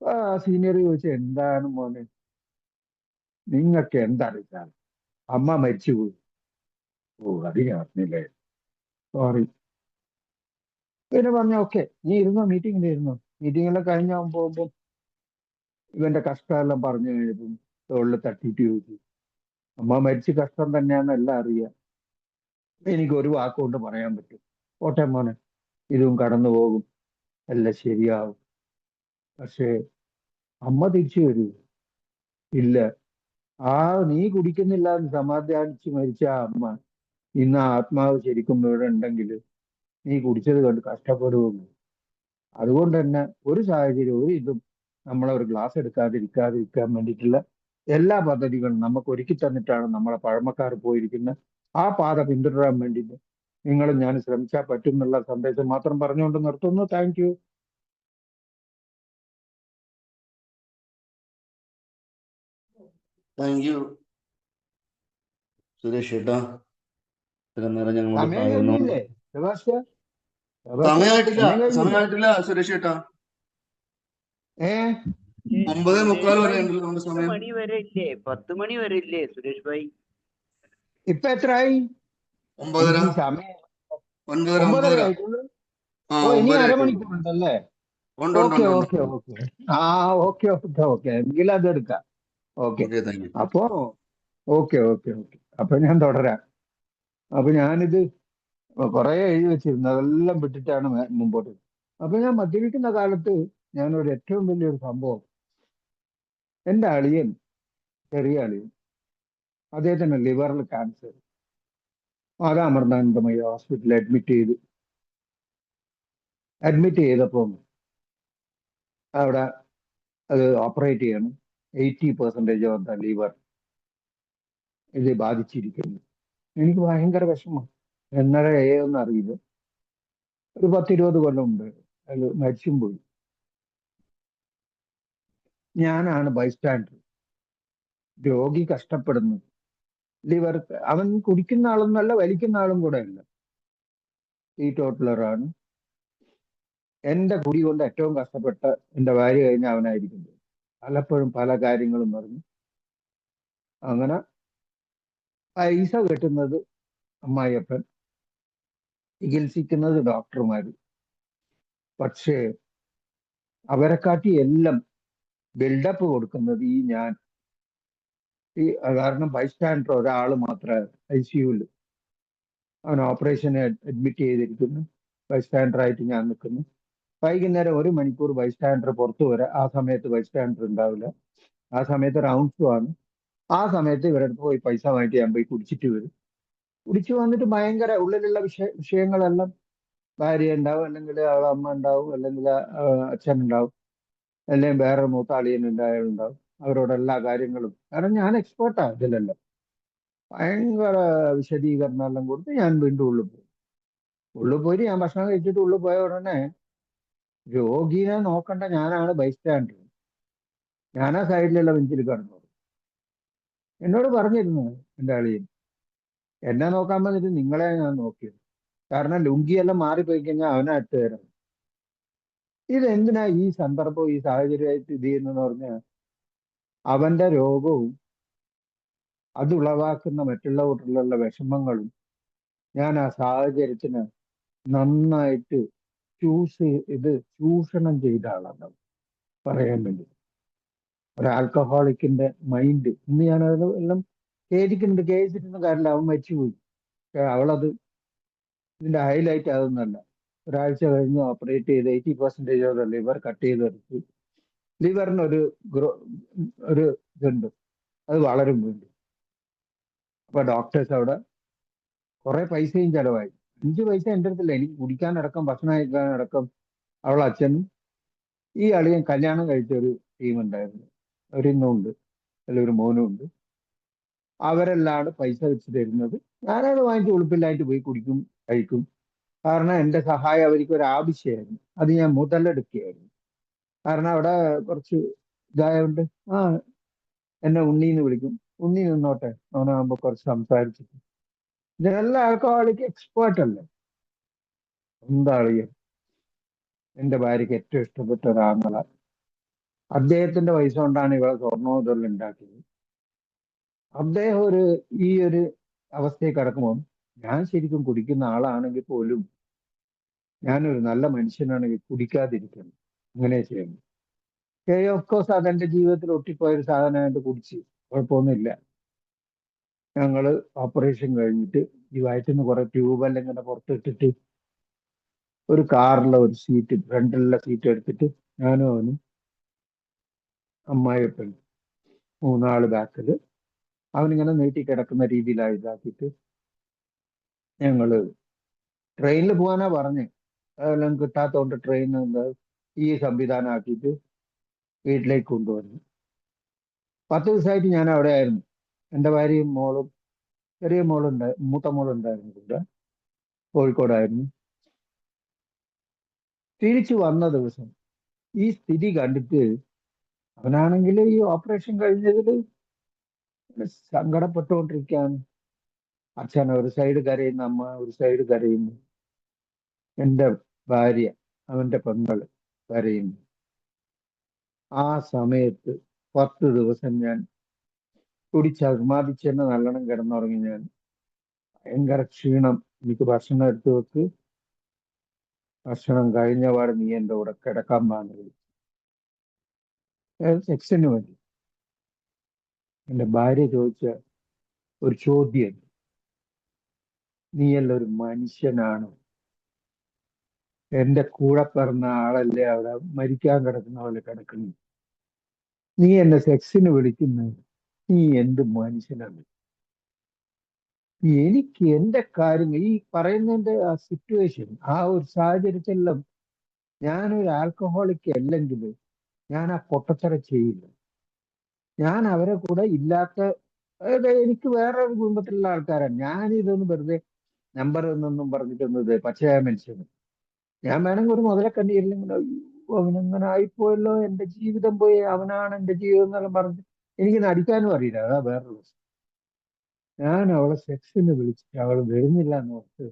ആ സീനിയർ ചോദിച്ചു, എന്താണ് മോനെ, നിങ്ങൾക്ക് എന്തറിയിച്ചാൽ അമ്മ മരിച്ചുപോയി. ഓ അത് ഞാൻ അറിഞ്ഞില്ലേ, സോറി. പിന്നെ പറഞ്ഞ ഓക്കെ, നീ ഇരുന്നോ, മീറ്റിങ്ങിൽ ഇരുന്നോ. മീറ്റിങ്ങെല്ലാം കഴിഞ്ഞാൽ പോകുമ്പോൾ ഇവന്റെ കഷ്ടമെല്ലാം പറഞ്ഞു കഴിഞ്ഞപ്പം തോളിൽ തട്ടിയിട്ട് ചോദിച്ചു, അമ്മ മരിച്ച് കഷ്ടം തന്നെയാണെന്ന് എല്ലാം അറിയാം, എനിക്ക് ഒരു വാക്കുകൊണ്ട് പറയാൻ പറ്റും, ഓട്ടെ മോനെ, ഇതും കടന്നു പോകും, എല്ലാം ശരിയാവും. പക്ഷേ അമ്മ തിരിച്ചു വരൂ? ഇല്ല. ആ നീ കുടിക്കുന്നില്ല എന്ന് സമാധാനിച്ച് മരിച്ച ആ അമ്മ ഇന്ന് ആ ആത്മാവ് ശരിക്കും ഇവിടെ ഉണ്ടെങ്കിൽ നീ കുടിച്ചത് കണ്ട് കഷ്ടപ്പെടുകയുള്ളൂ. അതുകൊണ്ട് തന്നെ ഒരു സാഹചര്യം ഒരു ഇതും നമ്മളെ ഒരു ഗ്ലാസ് എടുക്കാതിരിക്കാൻ വേണ്ടിയിട്ടുള്ള എല്ലാ പദ്ധതികളും നമുക്ക് ഒരുക്കി തന്നിട്ടാണ് നമ്മളെ പഴമക്കാർ പോയിരിക്കുന്നത്. ആ പാത പിന്തുടരാൻ വേണ്ടിയിട്ട് നിങ്ങളും ഞാൻ ശ്രമിച്ചാൽ പറ്റും എന്നുള്ള സന്ദേശം മാത്രം പറഞ്ഞുകൊണ്ട് നിർത്തുന്നു. Thank you. Thank you Suresh ഏട്ടാ, ഇത്രയും നേരം ഞങ്ങളോട് സമയം കായിരുന്നു. കഴിഞ്ഞില്ലേ സെബാസ്റ്റ്യൻ? സമയമായിട്ടില്ല, സമയം കഴിഞ്ഞില്ലേ? സമയമായിട്ടില്ല സുരേഷ് ഏട്ടാ. ഏ 9:45 സുരേഷ് വരെ ഭായ് ഉണ്ടല്ലോ നമ്മുടെ 10 സമയം. മണി വരെ ഇല്ലേ? 10 മണി വരെ ഇല്ലേ സുരേഷ് ഭായ്? ഇപ്പൊ എത്രയായി? 9:30. എനിക്ക് ഈ സമയം 9:30, 9:30 9:30. ആയിട്ടുള്ളൂ. ആ, ഓ ഇനി 9:30 ആയിട്ടുള്ളൂ. അരമണിക്കൂറുണ്ടല്ലേ? ഉണ്ട് ഉണ്ട് ഓക്കെ ഉണ്ട് ഉണ്ട്. Okay okay. ആ ഓക്കെ ഓക്കെ ഓക്കെ, എങ്കിൽ അത് എടുക്കാം. ഓക്കെ. Okay, thank you. അപ്പോ ഓക്കെ ഓക്കെ ഓക്കെ, അപ്പൊ ഞാൻ തുടരാം. അപ്പൊ ഞാനിത് കുറെ എഴുതി വെച്ചിരുന്നു, അതെല്ലാം വിട്ടിട്ടാണ് മുമ്പോട്ട്. അപ്പൊ ഞാൻ മദ്യപിക്കുന്ന കാലത്ത് ഞാൻ ഒരു ഏറ്റവും വലിയൊരു സംഭവം, എന്റെ അളിയൻ, ചെറിയ അളിയൻ, അദ്ദേഹത്തിന് ലിവറിൽ ക്യാൻസർ. മാതാ അമൃതാനന്ദമയ ഹോസ്പിറ്റലിൽ അഡ്മിറ്റ് ചെയ്തപ്പോൾ അവിടെ അത് ഓപ്പറേറ്റ് ചെയ്യണം. 80% ഓഫ് ദ ലിവർ ഇത് ബാധിച്ചിരിക്കുന്നു. എനിക്ക് ഭയങ്കര വിഷമം. എന്നര ഒന്നും അറിയില്ല. ഒരു 10-20 കൊല്ലം മുമ്പ് അയാൾ മരിച്ചും പോയി. ഞാനാണ് ബൈസ്റ്റാൻഡർ. രോഗി കഷ്ടപ്പെടുന്നു. ലിവർ, അവൻ കുടിക്കുന്ന ആളൊന്നല്ല, വലിക്കുന്ന ആളും കൂടെ അല്ല, ഈ ടോട്ടലറാണ്. എന്റെ കുടി കൊണ്ട് ഏറ്റവും കഷ്ടപ്പെട്ട എന്റെ ഭാര്യ കഴിഞ്ഞ അവനായിരിക്കുന്നത്. പലപ്പോഴും പല കാര്യങ്ങളും പറഞ്ഞു. അങ്ങനെ പൈസ കെട്ടുന്നത് അമ്മായിയപ്പൻ, ചികിത്സിക്കുന്നത് ഡോക്ടർമാര്. പക്ഷേ അവരെക്കാട്ടി എല്ലാം ബിൽഡപ്പ് കൊടുക്കുന്നത് ഈ ഞാൻ. ഈ കാരണം ബൈസ്റ്റാൻഡർ ഒരാൾ മാത്രമേ ICUവിൽ, അവൻ ഓപ്പറേഷന് അഡ്മിറ്റ് ചെയ്തിരിക്കുന്നു. ബൈസ്റ്റാൻഡറായിട്ട് ഞാൻ നിൽക്കുന്നു. വൈകുന്നേരം 1 മണിക്കൂർ ബൈസ്റ്റാൻഡർ പുറത്തു വരാം, ആ സമയത്ത് ബൈസ്റ്റാൻഡർ ഉണ്ടാവില്ല. ആ സമയത്ത് റൗണ്ട്സും ആണ്. ആ സമയത്ത് ഇവരുടെ പോയി പൈസ വാങ്ങിയിട്ട് ഞാൻ പോയി കുടിച്ചിട്ട് വരും. കുടിച്ചു വന്നിട്ട് ഭയങ്കര ഉള്ളിലുള്ള വിഷയങ്ങളെല്ലാം, ഭാര്യ ഉണ്ടാവും, അല്ലെങ്കിൽ അവളെ അമ്മ ഉണ്ടാവും, അല്ലെങ്കിൽ അച്ഛൻ ഉണ്ടാവും, അല്ലെങ്കിൽ വേറെ മൂത്ത അളിയൻ ഉണ്ടാവും. അവരോട് എല്ലാ കാര്യങ്ങളും, കാരണം ഞാൻ എക്സ്പേർട്ടാ ഇതിലെല്ലാം, ഭയങ്കര വിശദീകരണം എല്ലാം കൊടുത്ത് ഞാൻ വീണ്ടും ഉള്ളിൽ പോയിട്ട് ഞാൻ ഭക്ഷണം കഴിച്ചിട്ട് ഉള്ളിൽ പോയ ഉടനെ രോഗിനെ നോക്കണ്ട ഞാനാണ് ബൈസ്റ്റാൻഡർ. ഞാനാ സൈഡിലുള്ള ബെഞ്ചിൽ കിടന്നു. എന്നോട് പറഞ്ഞിരുന്നു എൻ്റെ അളിയൻ, എന്നെ നോക്കാൻ വന്നിട്ട് നിങ്ങളെ ഞാൻ നോക്കിയത്. കാരണം ലുങ്കിയെല്ലാം മാറിപ്പോയി കഴിഞ്ഞാൽ അവനെ ഇട്ട് തരണം. ഇതെന്തിനാ ഈ സന്ദർഭവും ഈ സാഹചര്യമായിട്ട് ഇത് ചെയ്യുന്നതെന്ന് പറഞ്ഞാൽ അവന്റെ രോഗവും അത് ഉളവാക്കുന്ന മറ്റുള്ളവർക്കുള്ള വിഷമങ്ങളും ഞാൻ ആ സാഹചര്യത്തിന് നന്നായിട്ട് ചൂഷണം ചെയ്ത ആളാണ് പറയാൻ വേണ്ടി. ഒരു ആൽക്കഹോളിക്കിന്റെ മൈൻഡ് ഇന്ന് ഞാൻ അത് എല്ലാം കേസിട്ടിരുന്ന കാര്യമില്ല, അവൻ മരിച്ചുപോയി. പക്ഷെ അവളത് ഇതിന്റെ ഹൈലൈറ്റ് അതൊന്നല്ല. ഒരാഴ്ച കഴിഞ്ഞ് ഓപ്പറേറ്റ് ചെയ്ത് 80% ലിവർ കട്ട് ചെയ്തെടുത്ത് ലിവറിന് ഒരു ഇതുണ്ട്, അത് വളരും വേണ്ടി. അപ്പൊ ഡോക്ടേഴ്സ് അവിടെ കുറെ പൈസയും ചെലവായി. 5 പൈസ എൻ്റെ അടുത്തില്ല, എനിക്ക് കുടിക്കാനടക്കം ഭക്ഷണം കഴിക്കാനടക്കം അവളെ അച്ഛനും ഈ അളിയൻ കല്യാണം കഴിച്ച ഒരു ടീം ഉണ്ടായിരുന്നു, അവരിന്നും ഉണ്ട്, അതിലൊരു മോനും ഉണ്ട്. അവരെല്ലാം പൈസ വെച്ച് തരുന്നത് ഞാനത് വാങ്ങിച്ച് ഉളുപ്പില്ലായിട്ട് പോയി കുടിക്കും, കഴിക്കും. കാരണം എൻ്റെ സഹായം അവർക്ക് ഒരു ആവശ്യമായിരുന്നു, അത് ഞാൻ മുതലെടുക്കുകയായിരുന്നു. കാരണം അവിടെ കുറച്ച് ഇതായതുകൊണ്ട് എന്നെ ഉണ്ണീന്ന് വിളിക്കും, ഉണ്ണി നിന്നോട്ടെ, അവനാകുമ്പോ കുറച്ച് സംസാരിച്ചിട്ട്. ഇതെല്ലാം ആൽക്കഹോളിക് എക്സ്പേർട്ട് അല്ലേ. എന്താ അളിയൻ, എൻ്റെ ഭാര്യയ്ക്ക് ഏറ്റവും ഇഷ്ടപ്പെട്ട ഒരാങ്ങള, അദ്ദേഹത്തിന്റെ പൈസ കൊണ്ടാണ് ഇവളെ സ്വർണ്ണവും ഇതെല്ലാം ഉണ്ടാക്കിയത്. അദ്ദേഹം ഈ ഒരു അവസ്ഥയിൽ കിടക്കുമ്പോൾ ഞാൻ ശരിക്കും കുടിക്കുന്ന ആളാണെങ്കിൽ പോലും ഞാനൊരു നല്ല മനുഷ്യനാണെങ്കിൽ കുടിക്കാതിരിക്കണം, അങ്ങനെ ചെയ്യണം. ഓഫ് കോഴ്സ് അതെന്റെ ജീവിതത്തിൽ ഒട്ടിപ്പോയ ഒരു സാധനമായിട്ട് കുടിച്ച് കുഴപ്പമൊന്നുമില്ല. ഞങ്ങള് ഓപ്പറേഷൻ കഴിഞ്ഞിട്ട് ഈ വയറ്റിന്ന് കുറെ ട്യൂബെല്ലാം ഇങ്ങനെ പുറത്തിട്ടിട്ട് ഒരു കാറിലെ ഒരു സീറ്റ്, ഫ്രണ്ടിലുള്ള സീറ്റ് എടുത്തിട്ട് ഞാനും അവനും അമ്മായിയപ്പൻ 3 ആള് ബാക്കില്, അവനിങ്ങനെ നീട്ടി കിടക്കുന്ന രീതിയിലായി ഇതാക്കിയിട്ട് ഞങ്ങള് ട്രെയിനിൽ പോകാനാ പറഞ്ഞേ. അതെല്ലാം കിട്ടാത്തതുകൊണ്ട് ട്രെയിൻ ഈ സംവിധാനം ആക്കിയിട്ട് വീട്ടിലേക്ക് കൊണ്ടുവന്നു. 10 ദിവസമായിട്ട് ഞാൻ അവിടെ ആയിരുന്നു. എൻ്റെ ഭാര്യയും മോളും, ചെറിയ മൂത്ത മോളുണ്ടായിരുന്നു കൂടെ, കോഴിക്കോടായിരുന്നു. തിരിച്ചു വന്ന ദിവസം ഈ സ്ഥിതി കണ്ടിട്ട് അവനാണെങ്കിൽ ഈ ഓപ്പറേഷൻ കഴിഞ്ഞതിൽ സങ്കടപ്പെട്ടുകൊണ്ടിരിക്കുകയാണ്. അച്ഛൻ ഒരു സൈഡ് കരയുന്നു, അമ്മ ഒരു സൈഡ് കരയുന്നു, എൻ്റെ ഭാര്യ അവന്റെ പെങ്ങള് കരയുന്നു. ആ സമയത്ത് 10 ദിവസം ഞാൻ കുടിച്ചർമാദിച്ച് തന്നെ നല്ലോണം കിടന്നുറങ്ങി. ഞാൻ ഭയങ്കര ക്ഷീണം, എനിക്ക് ഭക്ഷണം എടുത്തു വെക്ക്, ഭക്ഷണം കഴിഞ്ഞ പാട് നീ എൻ്റെ കൂടെ കിടക്കാൻ പാടില്ല, സെക്സിന് വേണ്ടി. എൻ്റെ ഭാര്യ ചോദിച്ച ഒരു ചോദ്യം, നീയല്ല ഒരു മനുഷ്യനാണോ? എൻ്റെ കൂടെ പിറന്ന ആളല്ലേ അവിടെ മരിക്കാൻ കിടക്കുന്ന പോലെ കിടക്കുന്നു, നീ എന്നെ സെക്സിന് വിളിക്കുന്നത്, നീ എന്ത് മനുഷ്യനാണ്? എനിക്ക് എൻ്റെ കാര്യങ്ങൾ ഈ പറയുന്നതിന്റെ ആ സിറ്റുവേഷൻ, ആ ഒരു സാഹചര്യത്തിലെല്ലാം ഞാനൊരു ആൽക്കഹോളിക് അല്ലെങ്കിൽ ഞാൻ ആ പൊട്ടത്തര ചെയ്യില്ല. ഞാൻ അവരെ കൂടെ ഇല്ലാത്ത, അതായത് എനിക്ക് വേറൊരു കുടുംബത്തിലുള്ള ആൾക്കാരാണ്. ഞാൻ ഇതൊന്നും വെറുതെ നമ്പർ എന്നൊന്നും പറഞ്ഞിട്ടൊന്നും പച്ചയായ മനുഷ്യന്. ഞാൻ വേണമെങ്കിൽ ഒരു മുതലെ കണ്ടില്ലെങ്കിൽ അവനങ്ങനെ ആയിപ്പോയല്ലോ, എൻ്റെ ജീവിതം പോയി, അവനാണ് എൻ്റെ ജീവിതം എന്നെല്ലാം പറഞ്ഞ് എനിക്ക് നടിക്കാനും അറിയില്ല. അതാ വേറൊരു പ്രശ്നം. ഞാൻ അവളെ സെക്സിന് വിളിച്ചിട്ട് അവൾ വരുന്നില്ല എന്ന് ഓർത്ത്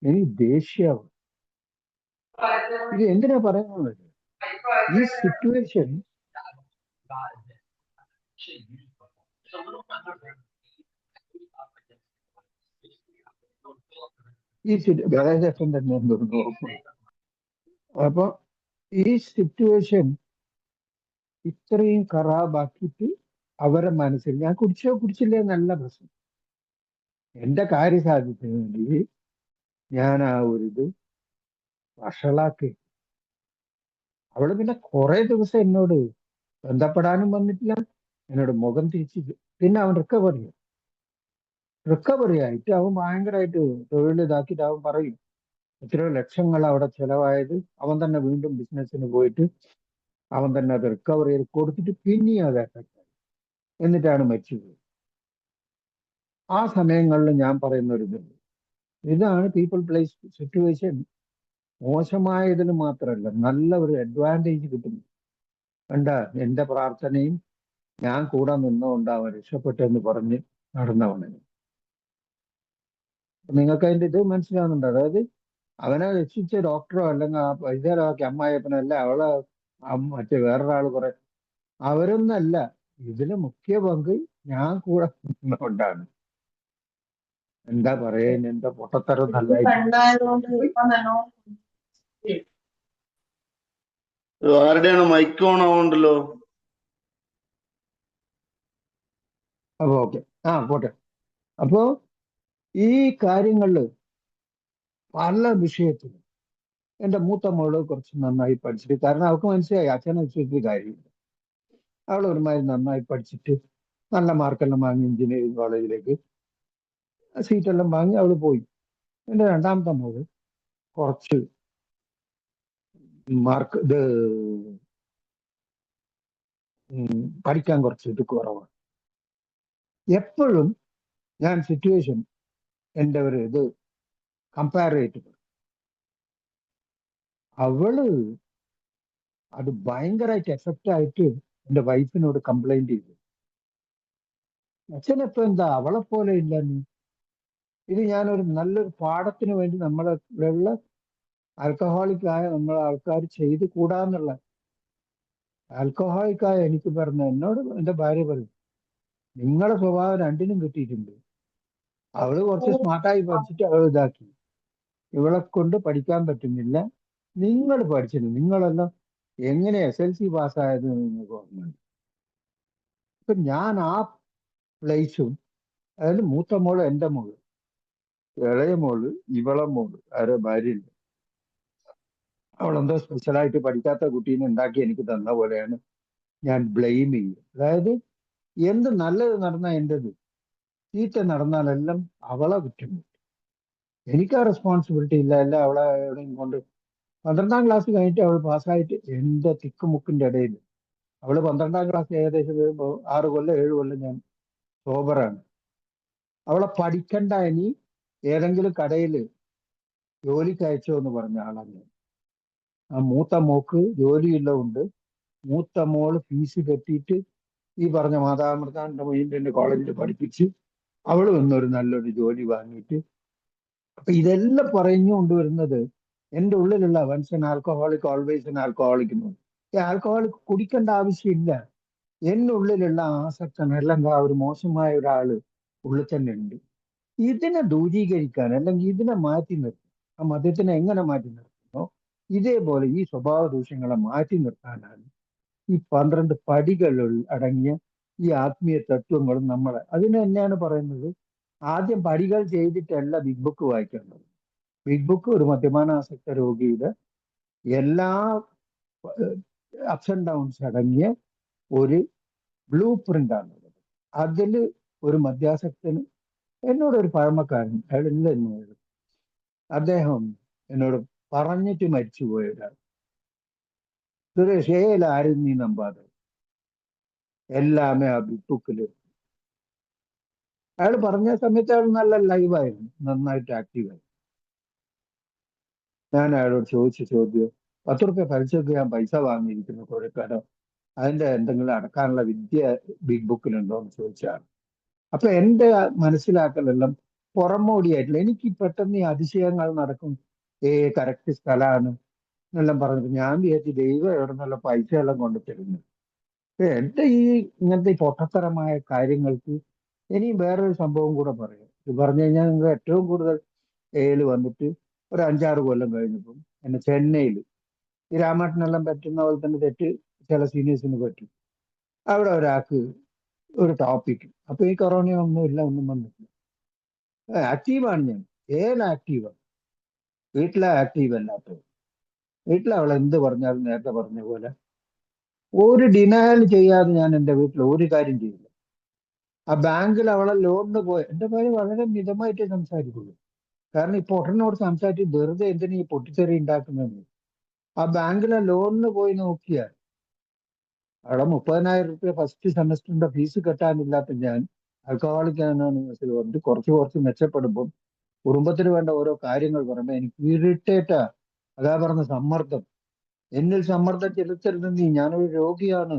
എനിക്ക് ദേഷ്യാവും. ഇത് എന്തിനാ പറയുന്നത്? ഈ സിറ്റുവേഷൻ ബ്രദർശൻ തന്നെ തോന്നുന്നു. അപ്പൊ ഈ സിറ്റുവേഷൻ ഇത്രയും ഖറാബാക്കിയിട്ട് അവരെ മനസ്സിൽ ഞാൻ കുടിച്ചില്ലേ എന്നല്ല പ്രശ്നം. എന്റെ കാര്യം സാധിച്ചതിന് വേണ്ടി ഞാൻ ആ ഇത് വഷളാക്കി. അവള് പിന്നെ കുറെ ദിവസം എന്നോട് ബന്ധപ്പെടാനും വന്നിട്ടില്ല, എന്നോട് മുഖം തിരിച്ച്. പിന്നെ അവൻ റിക്കവറി ആയിട്ട് അവൻ ഭയങ്കരമായിട്ട് തൊഴിൽ ഇതാക്കിയിട്ട് അവൻ പറയും എത്രയോ ലക്ഷങ്ങൾ അവിടെ ചെലവായത് അവൻ തന്നെ വീണ്ടും ബിസിനസ്സിന് പോയിട്ട് അവൻ തന്നെ അത് റിക്കവർ ചെയ്ത് കൊടുത്തിട്ട് പിന്നെയും അത് എഫക്റ്റ് ആയി, എന്നിട്ടാണ് മരിച്ചുപോയത്. ആ സമയങ്ങളിൽ ഞാൻ പറയുന്ന ഒരു ഇതുണ്ട്, ഇതാണ് പീപ്പിൾ പ്ലേസ് സിറ്റുവേഷൻ. മോശമായതിന് മാത്രമല്ല നല്ല ഒരു അഡ്വാൻറ്റേജ് കിട്ടുന്നു. കണ്ട, എൻ്റെ പ്രാർത്ഥനയും ഞാൻ കൂടെ നിന്നുകൊണ്ട് അവൻ രക്ഷപ്പെട്ടെന്ന് പറഞ്ഞ് നടന്നവന്. നിങ്ങൾക്ക് അതിന്റെ ഇത് മനസ്സിലാവുന്നുണ്ട്? അതായത് അവനെ രക്ഷിച്ച ഡോക്ടറോ അല്ലെങ്കിൽ ആ വൈദ്യരാക്കി അമ്മായിയപ്പനോ അല്ല, അവളെ മറ്റേ വേറൊരാൾ കുറെ, അവരൊന്നല്ല. ഇതില് മുഖ്യ പങ്ക് ഞാൻ കൂടെ നിന്നുകൊണ്ടാണ്. എന്താ പറയാ, എന്താ പൊട്ടത്തരം നല്ലതായിട്ട്. ആരുടെയാണ് മൈക്ക് ഓൺ ആവുണ്ടല്ലോ? അപ്പൊ ഓക്കെ, പോട്ടെ. അപ്പോ ഈ കാര്യങ്ങളില് പല വിഷയത്തിലും എന്റെ മൂത്ത മോള് കുറച്ച് നന്നായി പഠിച്ചിട്ട്, കാരണം അവൾക്ക് മനസ്സിലായി അച്ഛനെ വെച്ചിട്ട് കാര്യമില്ല. അവൾ ഒരുമാതിരി നന്നായി പഠിച്ചിട്ട് നല്ല മാർക്കെല്ലാം വാങ്ങി എഞ്ചിനീയറിംഗ് കോളേജിലേക്ക് സീറ്റെല്ലാം വാങ്ങി അവൾ പോയി. എന്റെ രണ്ടാമത്തെ മോള് കുറച്ച് മാർക്ക് ഇത് പഠിക്കാൻ കുറച്ച് ഇത് കുറവാണ്. എപ്പോഴും ഞാൻ സിറ്റുവേഷൻ എൻ്റെ ഒരു ഇത് കമ്പയർ ചെയ്തിട്ട് അവള് അത് ഭയങ്കരമായിട്ട് എഫക്റ്റ് ആയിട്ട് എൻ്റെ വൈഫിനോട് കംപ്ലൈന്റ് ചെയ്തു. അച്ഛനെപ്പോ എന്താ അവളെ പോലെ ഇല്ല നീ. ഇത് ഞാനൊരു നല്ലൊരു പാഠത്തിന് വേണ്ടി നമ്മളെ ഇവിടെയുള്ള ആൽക്കഹോളിക്കായ നമ്മളെ ആൾക്കാർ ചെയ്ത് കൂടാന്നുള്ള. ആൽക്കഹോളിക്കായ എനിക്ക് പറഞ്ഞ എന്നോട് എൻ്റെ ഭാര്യ പറയും, നിങ്ങളുടെ സ്വഭാവം രണ്ടിനും കിട്ടിയിട്ടുണ്ട്. അവള് കുറച്ച് സ്മാർട്ടായി പഠിച്ചിട്ട് അവൾ ഇതാക്കി, ഇവളെ കൊണ്ട് പഠിക്കാൻ പറ്റുന്നില്ല. നിങ്ങൾ പഠിച്ചില്ല, നിങ്ങളെല്ലാം എങ്ങനെ SLC പാസ്സായത് നിങ്ങൾക്ക് ഓർമ്മയുണ്ട്? ഇപ്പൊ ഞാൻ ആ പ്ലേസും, അതായത് മൂത്ത മോള് എൻ്റെ മോള്, ഇളയ മോള് ഇവളെ മോള്, ആരോ ഭാര്യയില്ല, അവളെന്തോ സ്പെഷ്യലായിട്ട് പഠിക്കാത്ത കുട്ടീനെ ഉണ്ടാക്കി എനിക്ക് തന്ന പോലെയാണ് ഞാൻ ബ്ലെയിം ചെയ്യും. അതായത് എന്ത് നല്ലത് നടന്നാൽ എൻ്റെത്, ചീത്ത നടന്നാലെല്ലാം അവളെ കുറ്റം. എനിക്ക് ആ റെസ്പോൺസിബിലിറ്റി ഇല്ല. എല്ലാം അവളെ എവിടെയും കൊണ്ട് 12ാം ക്ലാസ് കഴിഞ്ഞിട്ട് അവൾ പാസ്സായിട്ട് എന്റെ തിക്കുമുക്കിന്റെ ഇടയിൽ, അവള് 12ാം ക്ലാസ് ഏകദേശം വരുമ്പോൾ 6 കൊല്ലം 7 കൊല്ലം ഞാൻ സോബറാണ്. അവളെ പഠിക്കണ്ട, ഇനി ഏതെങ്കിലും കടയിൽ ജോലിക്ക് അയച്ചോ എന്ന് പറഞ്ഞ ആളാണ് ഞാൻ. ആ മൂത്ത മോക്ക് ജോലിയുള്ളതുകൊണ്ട് മൂത്ത മോള് ഫീസ് കെട്ടിയിട്ട് ഈ പറഞ്ഞ മാതാമൃതാന്റെ മൊയ്യന്റെ കോളേജിൽ പഠിപ്പിച്ച് അവള് വന്നൊരു നല്ലൊരു ജോലി വാങ്ങിയിട്ട്. അപ്പൊ ഇതെല്ലാം പറഞ്ഞു കൊണ്ടുവരുന്നത് എൻ്റെ ഉള്ളിലുള്ള once an alcoholic always an alcoholic എന്ന് പറയും. ഈ ആൽക്കഹോളിക് കുടിക്കേണ്ട ആവശ്യമില്ല. എന്നുള്ളിലുള്ള ആസക്തൻ അല്ലെങ്കിൽ ആ ഒരു മോശമായ ഒരാള് ഉള്ളിൽ തന്നെ ഉണ്ട്. ഇതിനെ ദൂരീകരിക്കാൻ അല്ലെങ്കിൽ ഇതിനെ മാറ്റി നിർത്താൻ, ആ മദ്യത്തിനെ എങ്ങനെ മാറ്റി നിർത്തുന്നോ ഇതേപോലെ ഈ സ്വഭാവ ദൂഷ്യങ്ങളെ മാറ്റി നിർത്താനാണ് ഈ 12 പടികൾ അടങ്ങിയ ഈ ആത്മീയ തത്വങ്ങളും നമ്മളെ. അതിന് തന്നെയാണ് പറയുന്നത്, ആദ്യം പടികൾ ചെയ്തിട്ടല്ല ബിഗ് ബുക്ക് വായിക്കേണ്ടത്. ബിഗ് ബുക്ക് ഒരു മദ്യപാനാസക്ത രോഗിയുടെ എല്ലാ അപ്സ് ആൻഡ് ഡൗൺസ് അടങ്ങിയ ഒരു ബ്ലൂ പ്രിന്റ് ആണുള്ളത്. അതിൽ ഒരു മദ്യാസക്തന്, എന്നോട് ഒരു പഴമക്കാരൻ, അയാളില്ല എന്നോട്, അദ്ദേഹം എന്നോട് പറഞ്ഞിട്ട് മരിച്ചുപോയ ഒരാൾ, സുരേഷ് ആരും നീ നമ്പാതെ എല്ലാമേ ആ ബിഗ് ബുക്കിൽ. അയാൾ പറഞ്ഞ സമയത്ത് അയാൾ നല്ല ലൈവായിരുന്നു, നന്നായിട്ട് ആക്റ്റീവായി. ഞാൻ അയാളോട് ചോദിച്ച ചോദ്യം, 10 റുപ്യ പലിശക്ക് ഞാൻ പൈസ വാങ്ങിയിരിക്കുന്നു കുഴക്കാനോ, അതിന്റെ എന്തെങ്കിലും അടക്കാനുള്ള വിദ്യ ബിഗ് ബുക്കിലുണ്ടോ എന്ന് ചോദിച്ചാണ്. അപ്പൊ എന്റെ മനസ്സിലാക്കലെല്ലാം പുറമോടിയായിട്ടില്ല. എനിക്ക് പെട്ടെന്ന് ഈ അതിശയങ്ങൾ നടക്കും. കറക്റ്റ് സ്ഥലമാണ് എന്നെല്ലാം പറഞ്ഞിട്ട് ഞാൻ വിചാരിച്ചു ദൈവം എവിടെ നിന്നുള്ള പൈസ എല്ലാം കൊണ്ടു തരുന്നു. എന്റെ ഈ ഇങ്ങനത്തെ ഈ പൊട്ടത്തരമായ കാര്യങ്ങൾക്ക് ഇനി വേറൊരു സംഭവം കൂടെ പറയാം. ഇത് പറഞ്ഞു കഴിഞ്ഞാൽ നിങ്ങൾക്ക് ഏറ്റവും കൂടുതൽ വന്നിട്ട് ഒരു 5-6 കൊല്ലം കഴിഞ്ഞപ്പം എന്നെ ചെന്നൈയിൽ ഈ രാമേട്ടനെല്ലാം പറ്റുന്ന പോലെ തന്നെ തെറ്റ് ചില സീനിയേഴ്സിന് പറ്റും. അവിടെ ഒരാൾക്ക് ഒരു ടോപ്പിക്, അപ്പൊ ഈ കൊറോണയൊന്നും ഇല്ല, ഒന്നും വന്നിട്ടില്ല. ആക്റ്റീവാണ് ഞാൻ, ആക്റ്റീവാണ്. വീട്ടിലെ ആക്റ്റീവ് അല്ലാത്തത്. വീട്ടിൽ അവൾ എന്ത് പറഞ്ഞാലും നേരത്തെ പറഞ്ഞ പോലെ ഒരു ഡിനയൽ ചെയ്യാതെ ഞാൻ എൻ്റെ വീട്ടിൽ ഒരു കാര്യം ചെയ്യില്ല. ആ ബാങ്കിൽ അവളെ ലോണിന് പോയ എൻ്റെ ഭാര്യ വളരെ മിതമായിട്ടേ സംസാരിക്കുള്ളൂ. കാരണം ഈ പൊട്ടനോട് സംസാരിച്ച് വെറുതെ എന്തിനീ ഈ പൊട്ടിത്തെറി ഉണ്ടാക്കുന്നത്. ആ ബാങ്കിലെ ലോണിന് പോയി നോക്കിയാൽ അവിടെ 30,000 റുപ്യ ഫസ്റ്റ് സെമസ്റ്ററിന്റെ ഫീസ് കെട്ടാനില്ലാത്ത ഞാൻ ആൽക്കഹോളിക്കാണെന്ന് മനസ്സിൽ വന്നിട്ട് കുറച്ച് കുറച്ച് മെച്ചപ്പെടുമ്പോൾ കുടുംബത്തിന് വേണ്ട ഓരോ കാര്യങ്ങൾ പറയുമ്പോൾ എനിക്ക് ഇറിറ്റേറ്റാ. അതാ പറഞ്ഞ സമ്മർദ്ദം. എന്നിൽ സമ്മർദ്ദം ചെലുത്തരുത് നീ, ഞാനൊരു രോഗിയാണ്.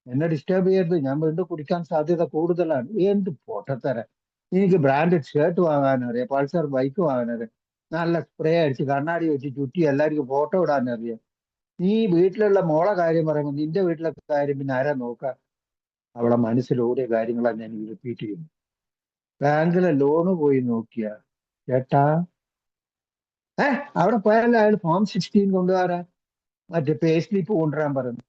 എന്നെ ഡിസ്റ്റർബ് ചെയ്യരുത്, ഞാൻ വീണ്ടും കുടിക്കാൻ സാധ്യത കൂടുതലാണ്. എന്ത് പൊട്ടത്തരം. എനിക്ക് ബ്രാൻഡഡ് ഷർട്ട് വാങ്ങാനറിയാം, പൾസർ ബൈക്ക് വാങ്ങാനറിയാം, നല്ല സ്പ്രേ അടിച്ച് കണ്ണാടി വെച്ച് ചുറ്റി എല്ലാവർക്കും ഫോട്ടോ ഇടാനറിയാം. നീ വീട്ടിലുള്ള മോളെ കാര്യം പറയുമ്പോൾ നിന്റെ വീട്ടിലെ കാര്യം പിന്നെ ആരാ നോക്കാം? അവളെ മനസ്സിലോടിയ കാര്യങ്ങളാണ് ഞാൻ റിപ്പീറ്റ് ചെയ്യുന്നത്. ബാങ്കിലെ ലോണ് പോയി നോക്കിയ ചേട്ടാ, അവിടെ പോയാലും അയാൾ ഫോം 16 കൊണ്ടുവരാ, മറ്റേ പേ സ്ലിപ്പ് കൊണ്ടുവരാൻ പറഞ്ഞു.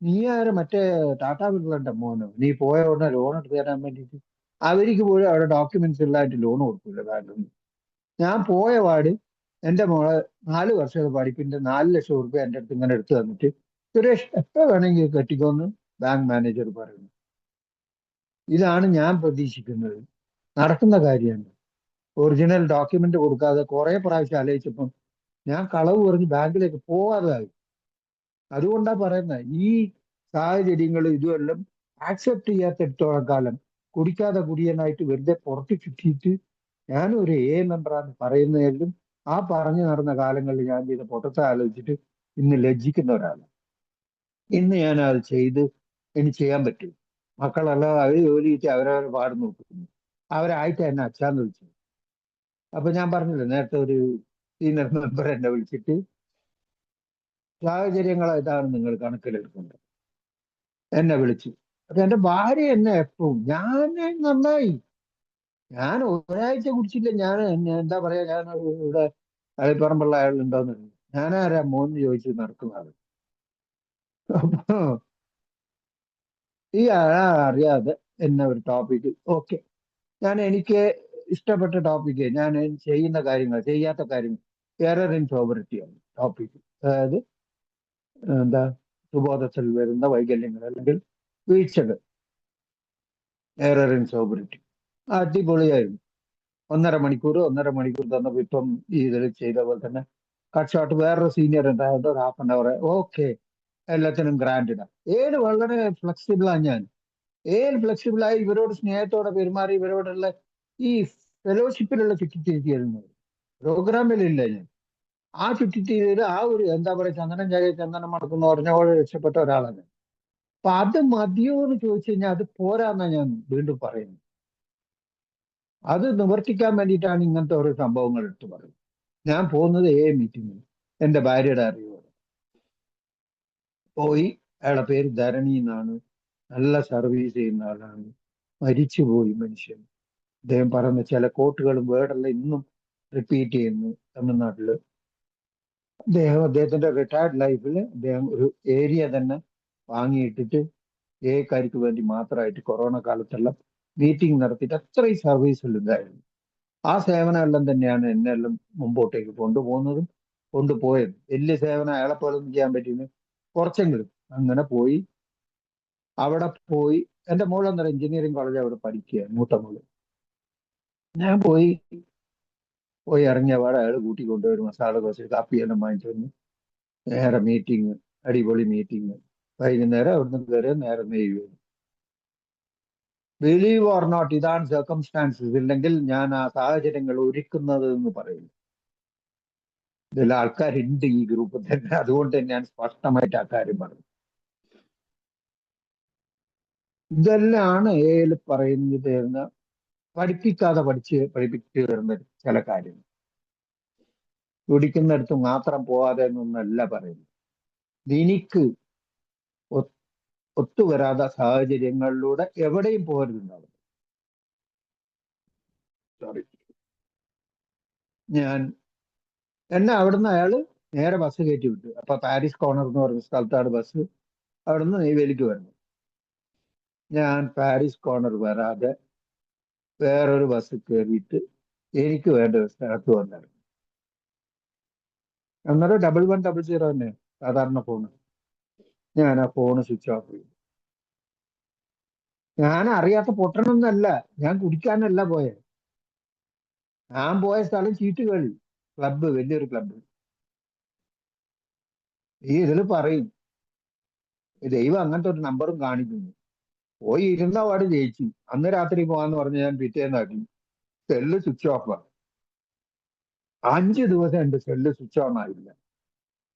നീ ആര് മറ്റേ ടാറ്റാ ബിർളന്റെ മോനോ? നീ പോയ ഉടനെ ലോൺ എടുത്ത് തരാൻ വേണ്ടിയിട്ട് അവർക്ക് പോലും അവിടെ ഡോക്യുമെന്റ്സ് ഉള്ളതായിട്ട് ലോൺ കൊടുക്കൂല ബാങ്കിൽ നിന്ന്. ഞാൻ പോയ പാട് എന്റെ മോളെ 4 വർഷത്തെ പഠിപ്പിന്റെ 4 ലക്ഷം എന്റെ അടുത്ത് ഇങ്ങനെ എടുത്തു തന്നിട്ട്, സുരേഷ് എപ്പോ വേണമെങ്കിൽ കെട്ടിക്കോന്ന് ബാങ്ക് മാനേജർ പറയുന്നു. ഇതാണ് ഞാൻ പ്രതീക്ഷിക്കുന്നത്. നടക്കുന്ന കാര്യമാണ്. ഒറിജിനൽ ഡോക്യുമെന്റ് കൊടുക്കാതെ കുറെ പ്രാവശ്യം ആലോചിച്ചപ്പം ഞാൻ കളവ് പറഞ്ഞ് ബാങ്കിലേക്ക് പോകാതായി. അതുകൊണ്ടാ പറയുന്നത്, ഈ സാഹചര്യങ്ങൾ ഇതുമെല്ലാം ആക്സെപ്റ്റ് ചെയ്യാത്തിടത്തോളം കാലം കുടിക്കാതെ കുടിയനായിട്ട് വെറുതെ പുറത്ത് ചുറ്റിയിട്ട് ഞാനൊരു മെമ്പറാണ് പറയുന്നതെങ്കിലും ആ പറഞ്ഞു നടന്ന കാലങ്ങളിൽ ഞാൻ ചെയ്ത പൊട്ടത്തെ ആലോചിച്ചിട്ട് ഇന്ന് ലജ്ജിക്കുന്ന ഒരാളാണ്. ഇന്ന് ഞാൻ അത് ചെയ്ത് എനിക്ക് ചെയ്യാൻ പറ്റും. മക്കളെല്ലാം അവർ ജോലി ചെയ്തിട്ട് അവരവരെ പാട് നോക്കുന്നു. അവരായിട്ട് എന്നെ അച്ഛാന്ന് വിളിച്ചു. അപ്പൊ ഞാൻ പറഞ്ഞില്ലേ നേരത്തെ, ഒരു സീനിയർ മെമ്പർ എന്നെ വിളിച്ചിട്ട് സാഹചര്യങ്ങൾ ഇതാണ് നിങ്ങൾ കണക്കിലെടുക്കുന്നത് എന്നെ വിളിച്ചു. അപ്പൊ എന്റെ ഭാര്യ എന്നെ എപ്പോഴും, ഞാൻ നന്നായി, ഞാൻ ഒരാഴ്ച കുടിച്ചില്ല. ഞാൻ എന്താ പറയാ, ഞാൻ ഇവിടെ അഴിപ്പറമ്പുള്ള അയാളുണ്ടോന്ന്, ഞാനാരാ മോന്ന് ചോദിച്ച് നടക്കുന്നതാണ്. അപ്പൊ ഈ അറിയാതെ എന്നെ ഒരു ടോപ്പിക്ക്, ഓക്കെ, ഞാൻ എനിക്ക് ഇഷ്ടപ്പെട്ട ടോപ്പിക്ക്, ഞാൻ ചെയ്യുന്ന കാര്യങ്ങൾ ചെയ്യാത്ത കാര്യങ്ങൾ, എറർ ഇൻ സോബറിറ്റിയാണ് ടോപ്പിക്ക്. അതായത് എന്താ, സുബോധത്തിൽ വരുന്ന വൈകല്യങ്ങൾ അല്ലെങ്കിൽ വീഴ്ചകൾ, എറർ ഇൻ സോബറിറ്റി. അടിപൊളിയായിരുന്നു. 1.5 മണിക്കൂർ തന്നപ്പോ ഇപ്പം ഇതിൽ ചെയ്ത പോലെ തന്നെ കട്ട് ഷോട്ട് വേറൊരു സീനിയർ ഉണ്ടായത് ഒരു 1/2 ഓക്കെ, എല്ലാത്തിനും ഗ്രാൻഡിഡാ. വളരെ ഫ്ലെക്സിബിളാണ് ഞാൻ. ഫ്ലെക്സിബിളായി ഇവരോട് സ്നേഹത്തോടെ പെരുമാറി ഇവരോടുള്ള ഈ ഫെലോഷിപ്പിലുള്ള ചുറ്റിത്തിരിക്കുന്നു. പ്രോഗ്രാമിലില്ല ഞാൻ. ആ ചുറ്റിത്തിരിയിൽ ആ ഒരു എന്താ പറയുക, ചന്ദനം ചായ ചന്ദനം മടക്കുന്ന പറഞ്ഞ പോലെ രക്ഷപ്പെട്ട ഒരാളാണ്. അപ്പൊ അത് മതിയോ എന്ന് ചോദിച്ചു കഴിഞ്ഞാൽ അത് പോരാന്നാ ഞാൻ വീണ്ടും പറയുന്നത്. അത് നിവർത്തിക്കാൻ വേണ്ടിയിട്ടാണ് ഇങ്ങനത്തെ ഓരോ സംഭവങ്ങൾ എടുത്തു പറയുന്നത്. ഞാൻ പോകുന്നത് മീറ്റിങ്ങിൽ എന്റെ ഭാര്യയുടെ അറിവോടെ പോയി. അയാളുടെ പേര് ധരണി എന്നാണ്. നല്ല സർവീസ് ചെയ്യുന്ന ആളാണ്. മരിച്ചുപോയി മനുഷ്യൻ. അദ്ദേഹം പറയുന്ന ചില കോട്ടുകളും വേർഡെല്ലാം ഇന്നും റിപ്പീറ്റ് ചെയ്യുന്നു തമിഴ്നാട്ടില്. അദ്ദേഹത്തിന്റെ റിട്ടയർഡ് ലൈഫിൽ അദ്ദേഹം ഒരു ഏരിയ തന്നെ വാങ്ങിയിട്ടിട്ട് ഏക്കാർക്ക് വേണ്ടി മാത്രമായിട്ട് കൊറോണ കാലത്തെല്ലാം മീറ്റിംഗ് നടത്തിയിട്ട് അത്രയും സർവീസിലുണ്ടായിരുന്നു. ആ സേവനമെല്ലാം തന്നെയാണ് എന്നെ എല്ലാം മുമ്പോട്ടേക്ക് കൊണ്ടുപോകുന്നതും കൊണ്ടുപോയത്. വലിയ സേവനം അയാളെ പോലെ ഒന്നും ചെയ്യാൻ പറ്റിയെന്ന് കുറച്ചെങ്കിലും. അങ്ങനെ പോയി, അവിടെ പോയി. എന്റെ മോളെന്നൊരു എഞ്ചിനീയറിംഗ് കോളേജ് അവിടെ പഠിക്കുക, മൂത്ത മോള്. ഞാൻ പോയി ഇറങ്ങിയ പാടെ അയാൾ കൂട്ടിക്കൊണ്ടുവരും, മസാല ദോശ കാപ്പിയെല്ലാം വാങ്ങിച്ചു വന്ന് നേരെ മീറ്റിംഗ്, അടിപൊളി മീറ്റിംഗ്. വൈകുന്നേരം അവിടുന്ന് കയറി നേരെ നെയ്യ്. ബിലീവ് ഓർ നോട്ട്, ഇതാണ് സർക്കംസ്റ്റാൻസസ്. ഇല്ലെങ്കിൽ ഞാൻ ആ സാഹചര്യങ്ങൾ ഒരുക്കുന്നത് എന്ന് പറയുന്നു. ഇതിൽ ആൾക്കാരുണ്ട് ഈ ഗ്രൂപ്പിൽ തന്നെ. അതുകൊണ്ട് ഞാൻ സ്പഷ്ടമായിട്ട് ആ കാര്യം പറഞ്ഞു. ഇതെല്ലാമാണ് പറയുന്നത് എന്ന് പഠിപ്പിക്കാതെ പഠിപ്പിച്ചു വരുന്ന ചില കാര്യങ്ങൾ. കുടിക്കുന്നിടത്ത് മാത്രം പോവാതെ എന്നൊന്നല്ല പറയുന്നത്. എനിക്ക് ഒത്തുവരാത്ത സാഹചര്യങ്ങളിലൂടെ എവിടെയും പോകരുതുണ്ടാവും. സോറി, എന്നെ അവിടുന്ന് അയാള് നേരെ ബസ് കയറ്റി വിട്ടു. അപ്പൊ പാരീസ് കോർണർ എന്ന് പറഞ്ഞ സ്ഥലത്താണ് ബസ്. അവിടുന്ന് നെയ്വേലിക്ക് വരണം. ഞാൻ പാരീസ് കോർണർ വരാതെ വേറൊരു ബസ് കയറിയിട്ട് എനിക്ക് വേണ്ട സ്ഥലത്ത് വന്നിരുന്നു. അന്നേരം 1100 തന്നെ സാധാരണ ഫോണ്. ഞാൻ ആ ഫോണ് സ്വിച്ച് ഓഫ് ചെയ്തു. ഞാൻ അറിയാത്ത പൊട്ടണമൊന്നല്ല, ഞാൻ കുടിക്കാനല്ല പോയത്. ഞാൻ പോയ സ്ഥലം ചീട്ടുകളി ക്ലബ്ബ്, വലിയൊരു ക്ലബ്ബ്. ഇതിൽ പറയും ദൈവം അങ്ങനത്തെ ഒരു നമ്പറും കാണിക്കുന്നു. പോയി ഇരുന്ന പാട് ജയിച്ചു. അന്ന് രാത്രി പോവാന്ന് പറഞ്ഞ് ഞാൻ പിറ്റേന്നാക്കി. സെല്ല് സ്വിച്ച് ഓഫാണ്. 5 ദിവസം എന്റെ സെല്ല് സ്വിച്ച് ഓൺ ആയില്ല.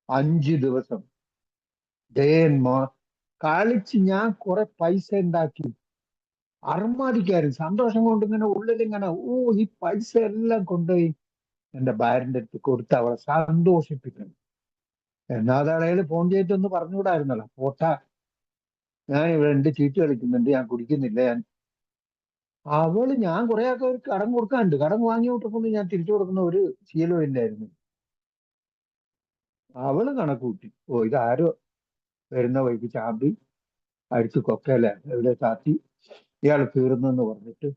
5 ദിവസം ഡേ ആൻഡ് കളിച്ച് ഞാൻ കുറെ പൈസ ഉണ്ടാക്കി. അർമാദിക്കാരും സന്തോഷം കൊണ്ട് ഇങ്ങനെ ഉള്ളിലിങ്ങനെ ഈ പൈസ എല്ലാം കൊണ്ടുപോയി എന്റെ ഭാര്യന്റെ അടുത്ത് കൊടുത്ത് അവളെ സന്തോഷിപ്പിക്കണം. എന്നാതളയിൽ ഫോൺ ചെയ്തിട്ടൊന്ന് പറഞ്ഞുകൂടായിരുന്നല്ലോ, പോട്ടാ ഞാൻ ഇവിടെ ഉണ്ട്, ചീട്ട് കളിക്കുന്നുണ്ട്, ഞാൻ കുടിക്കുന്നില്ല. ഞാൻ കുറെ ഒക്കെ ഒരു കടം കൊടുക്കാനുണ്ട്, കടം വാങ്ങി വിട്ടപ്പോൾ ഞാൻ തിരിച്ചു കൊടുക്കുന്ന ഒരു ശീലവും ഇല്ലായിരുന്നു. അവള് കണക്ക് കൂട്ടി, ഇതാരോ വരുന്ന വഴിക്ക് ചാമ്പി അടിച്ച് കൊക്കല എവിടെ താത്തി ഇയാൾ തീർന്നെന്ന് പറഞ്ഞിട്ട്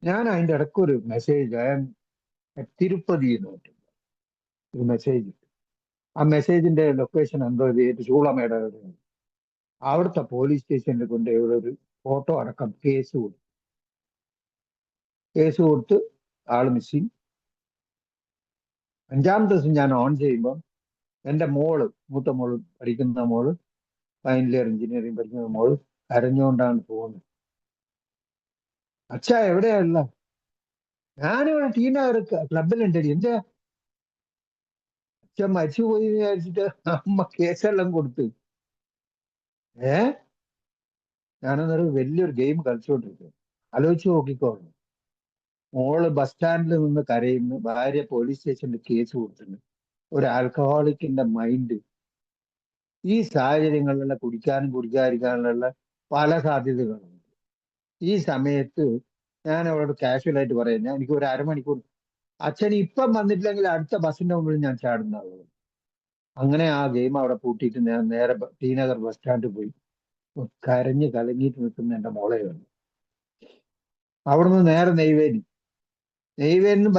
ഞാൻ അതിന്റെ ഇടയ്ക്കൊരു മെസ്സേജ്, തിരുപ്പതി എന്ന് പറഞ്ഞിട്ട് ഒരു മെസ്സേജ്. ആ മെസ്സേജിന്റെ ലൊക്കേഷൻ എന്തോ ചെയ്തിട്ട് ചൂളമേട എവിടെയാണ്, അവിടുത്തെ പോലീസ് സ്റ്റേഷനിൽ കൊണ്ട് ഇവിടെ ഒരു ഫോട്ടോ അടക്കം കേസ് കൊടുത്ത് ആള് മിസ്സിങ്. 5-ാമത്തെ ദിവസം ഞാൻ ഓൺ ചെയ്യുമ്പോൾ എൻ്റെ മൂത്ത മോള് പഠിക്കുന്ന മോള്, ഫൈനൽ ഇയർ എഞ്ചിനീയറിംഗ് പഠിക്കുന്ന മോള് കരഞ്ഞുകൊണ്ടാണ് പോകുന്നത്. അച്ഛാ എവിടെയല്ല, ഞാനിവിടെ ടീനഗർ ക്ലബിലുണ്ടടി. എന്താ അച്ഛൻ മരിച്ചുപോയി വിചാരിച്ചിട്ട് അമ്മ കേസെല്ലാം കൊടുത്ത്. ഞാനന്നൊരു വലിയൊരു ഗെയിം കളിച്ചുകൊണ്ടിരിക്കും. ആലോചിച്ച് നോക്കിക്കോളൂ, മോള് ബസ് സ്റ്റാൻഡിൽ നിന്ന് കരയുന്നു, ഭാര്യ പോലീസ് സ്റ്റേഷനിൽ കേസ് കൊടുത്തിട്ടുണ്ട്. ഒരു ആൽക്കഹോളിക്കിന്റെ മൈൻഡ് ഈ സാഹചര്യങ്ങളിലുള്ള കുടിക്കാതിരിക്കാനുള്ള പല സാധ്യതകളുണ്ട്. ഈ സമയത്ത് ഞാൻ അവളോട് കാഷ്വലായിട്ട് പറയുന്നത്, എനിക്ക് ഒരു അരമണിക്കൂർ, അച്ഛൻ ഇപ്പം വന്നിട്ടില്ലെങ്കിൽ അടുത്ത ബസ്സിന്റെ മുമ്പിൽ ഞാൻ ചാടുന്നതാവുള്ളൂ. അങ്ങനെ ആ ഗെയിം അവിടെ പൂട്ടിയിട്ട് ഞാൻ നേരെ ടീനഗർ ബസ് സ്റ്റാൻഡിൽ പോയി കരഞ്ഞ് കലങ്ങിയിട്ട് നിൽക്കുന്ന എൻ്റെ മോളെ വന്നു. അവിടുന്ന് നേരെ നെയ്വേലിന്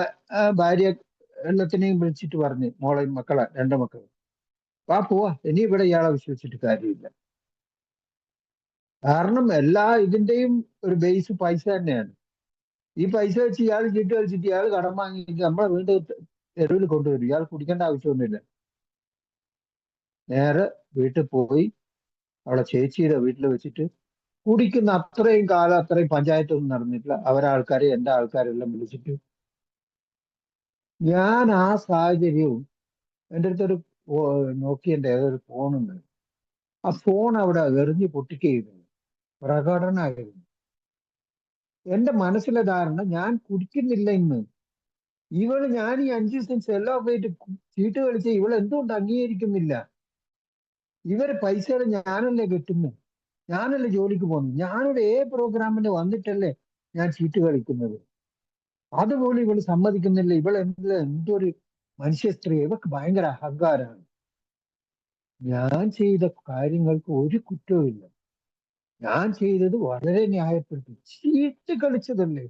ഭാര്യ എല്ലാത്തിനെയും വിളിച്ചിട്ട് പറഞ്ഞ്, മോളെയും മക്കളെ 2 മക്കളെ പോവാ, ഇനി ഇവിടെ ഇയാളെ വിശ്വസിച്ചിട്ട് കാര്യമില്ല. കാരണം എല്ലാ ഇതിന്റെയും ഒരു ബേസ് പൈസ തന്നെയാണ്. ഈ പൈസ വെച്ച് ഇയാൾ ചീട്ട് കളിച്ചിട്ട് ഇയാൾ കടം വാങ്ങിയിട്ട് നമ്മളെ വീണ്ടും തെരുവിൽ കൊണ്ടുവരും. ഇയാൾ കുടിക്കേണ്ട ആവശ്യമൊന്നുമില്ല. നേരെ വീട്ടിൽ പോയി അവളെ ചേച്ചിയുടെ വീട്ടിൽ വെച്ചിട്ട് കുടിക്കുന്ന അത്രയും കാലം അത്രയും പഞ്ചായത്തൊന്നും നടന്നിട്ടില്ല. അവരാൾക്കാരെ എൻ്റെ ആൾക്കാരെല്ലാം വിളിച്ചിട്ട് ഞാൻ ആ സാഹചര്യവും, എൻ്റെ അടുത്തൊരു നോക്കിയൻ്റെ ഏതൊരു ഫോണുണ്ട്, ആ ഫോൺ അവിടെ എറിഞ്ഞ് പൊട്ടിക്കുകയായിരുന്നു. പ്രകടനമായിരുന്നു. എന്റെ മനസ്സിലെ ധാരണ, ഞാൻ കുടിക്കുന്നില്ല ഇന്ന്, ഞാൻ ഈ 5 ദിവസം സെല്ലോ പോയിട്ട് ചീട്ട് കളിച്ച എന്തുകൊണ്ട് അംഗീകരിക്കുന്നില്ല? ഇവരെ പൈസകൾ ഞാനല്ലേ കിട്ടുന്നു, ഞാനല്ലേ ജോലിക്ക് പോകുന്നു, ഞാനൊരു പ്രോഗ്രാമിന് വന്നിട്ടല്ലേ ഞാൻ ചീട്ട് കളിക്കുന്നത്. അതുപോലെ ഇവള് സമ്മതിക്കുന്നില്ല. എന്തൊരു മനുഷ്യ സ്ത്രീ, ഇവർക്ക് ഭയങ്കര അഹങ്കാരമാണ്. ഞാൻ ചെയ്ത കാര്യങ്ങൾക്ക് ഒരു കുറ്റവും ഇല്ല. ഞാൻ ചെയ്തത് വളരെ ന്യായപ്പെടുത്തി. ചീട്ട് കളിച്ചതല്ലേ,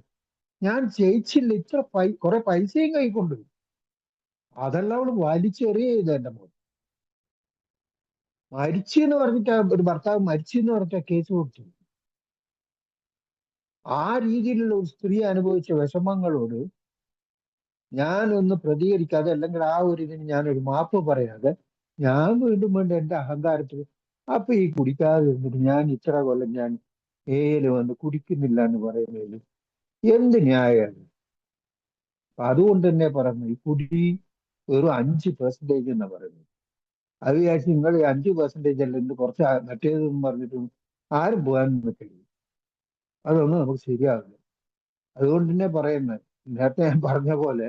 ഞാൻ ജയിച്ചില്ല, കുറെ പൈസയും കൈക്കൊണ്ട്. അതെല്ലാം അവള് വലിച്ചെറിയ ചെയ്ത എന്റെ മോൻ. മരിച്ചെന്ന് പറഞ്ഞിട്ട് ഒരു ഭർത്താവ് മരിച്ചെന്ന് പറഞ്ഞിട്ട് കേസ് കൊടുത്തു. ആ രീതിയിലുള്ള ഒരു സ്ത്രീ അനുഭവിച്ച വിഷമങ്ങളോട് ഞാനൊന്ന് പ്രതികരിക്കാതെ, അല്ലെങ്കിൽ ആ ഒരു ഇതിന് ഞാനൊരു മാപ്പ് പറയാതെ, ഞാൻ വീണ്ടും എന്റെ അഹങ്കാരത്തിൽ അപ്പൊ ഈ കുടിക്കാതെ ഇരുന്നിട്ട് ഞാൻ ഇത്ര കൊല്ലം ഞാൻ വന്ന് കുടിക്കുന്നില്ല എന്ന് പറയുന്നതിൽ എന്ത് ന്യായമാണ്? അപ്പൊ അതുകൊണ്ട് തന്നെ പറഞ്ഞു, ഈ കുടി വെറും 5% എന്നാ പറയുന്നത്. അത് വിചാരിച്ച് നിങ്ങൾ 5% അല്ല എന്ത് കുറച്ച് മറ്റേതെന്ന് പറഞ്ഞിട്ടും ആരും പോകാൻ നിൽക്കില്ല. അതൊന്നും നമുക്ക് ശരിയാവില്ല. അതുകൊണ്ട് തന്നെ പറയുന്നത്, നേരത്തെ ഞാൻ പറഞ്ഞ പോലെ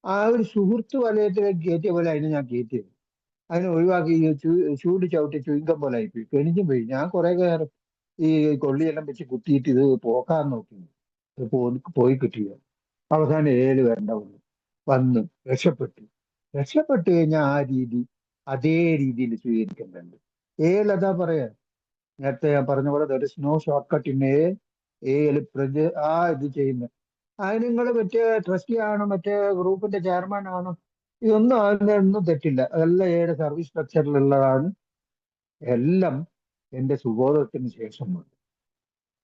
ആ ഒരു സുഹൃത്ത് വലയത്തിലേക്ക് കയറ്റിയ പോലെ അതിനെ ഞാൻ കയറ്റിയത്. അതിനെ ഒഴിവാക്കി ചൂട് ചവിട്ടി ചുരുക്കം പോലെ ആയിപ്പോയി. കെണിഞ്ഞും പോയി. ഞാൻ കുറെ നേരം ഈ കൊള്ളിയെല്ലാം വെച്ച് കുത്തിയിട്ട് ഇത് പോക്കാൻ നോക്കി, പോയി കിട്ടില്ല. അവസാനം 7 വരേണ്ട വന്നു രക്ഷപ്പെട്ടു കഴിഞ്ഞാൽ ആ രീതി അതേ രീതിയിൽ സ്വീകരിക്കുന്നുണ്ട്. അതാ പറയാ, നേരത്തെ ഞാൻ പറഞ്ഞ പോലെ there is no short cut in ഇത് ചെയ്യുന്നത്. അതിന് നിങ്ങൾ മറ്റേ ട്രസ്റ്റി ആണോ, മറ്റേ ഗ്രൂപ്പിന്റെ ചെയർമാൻ ആണോ, ഇതൊന്നും അതിനൊന്നും തെറ്റില്ല. അതെല്ലാം ഏയുടെ സർവീസ് സ്ട്രക്ചറിലുള്ളതാണ്. എല്ലാം എന്റെ സുബോധത്തിന് ശേഷമാണ്.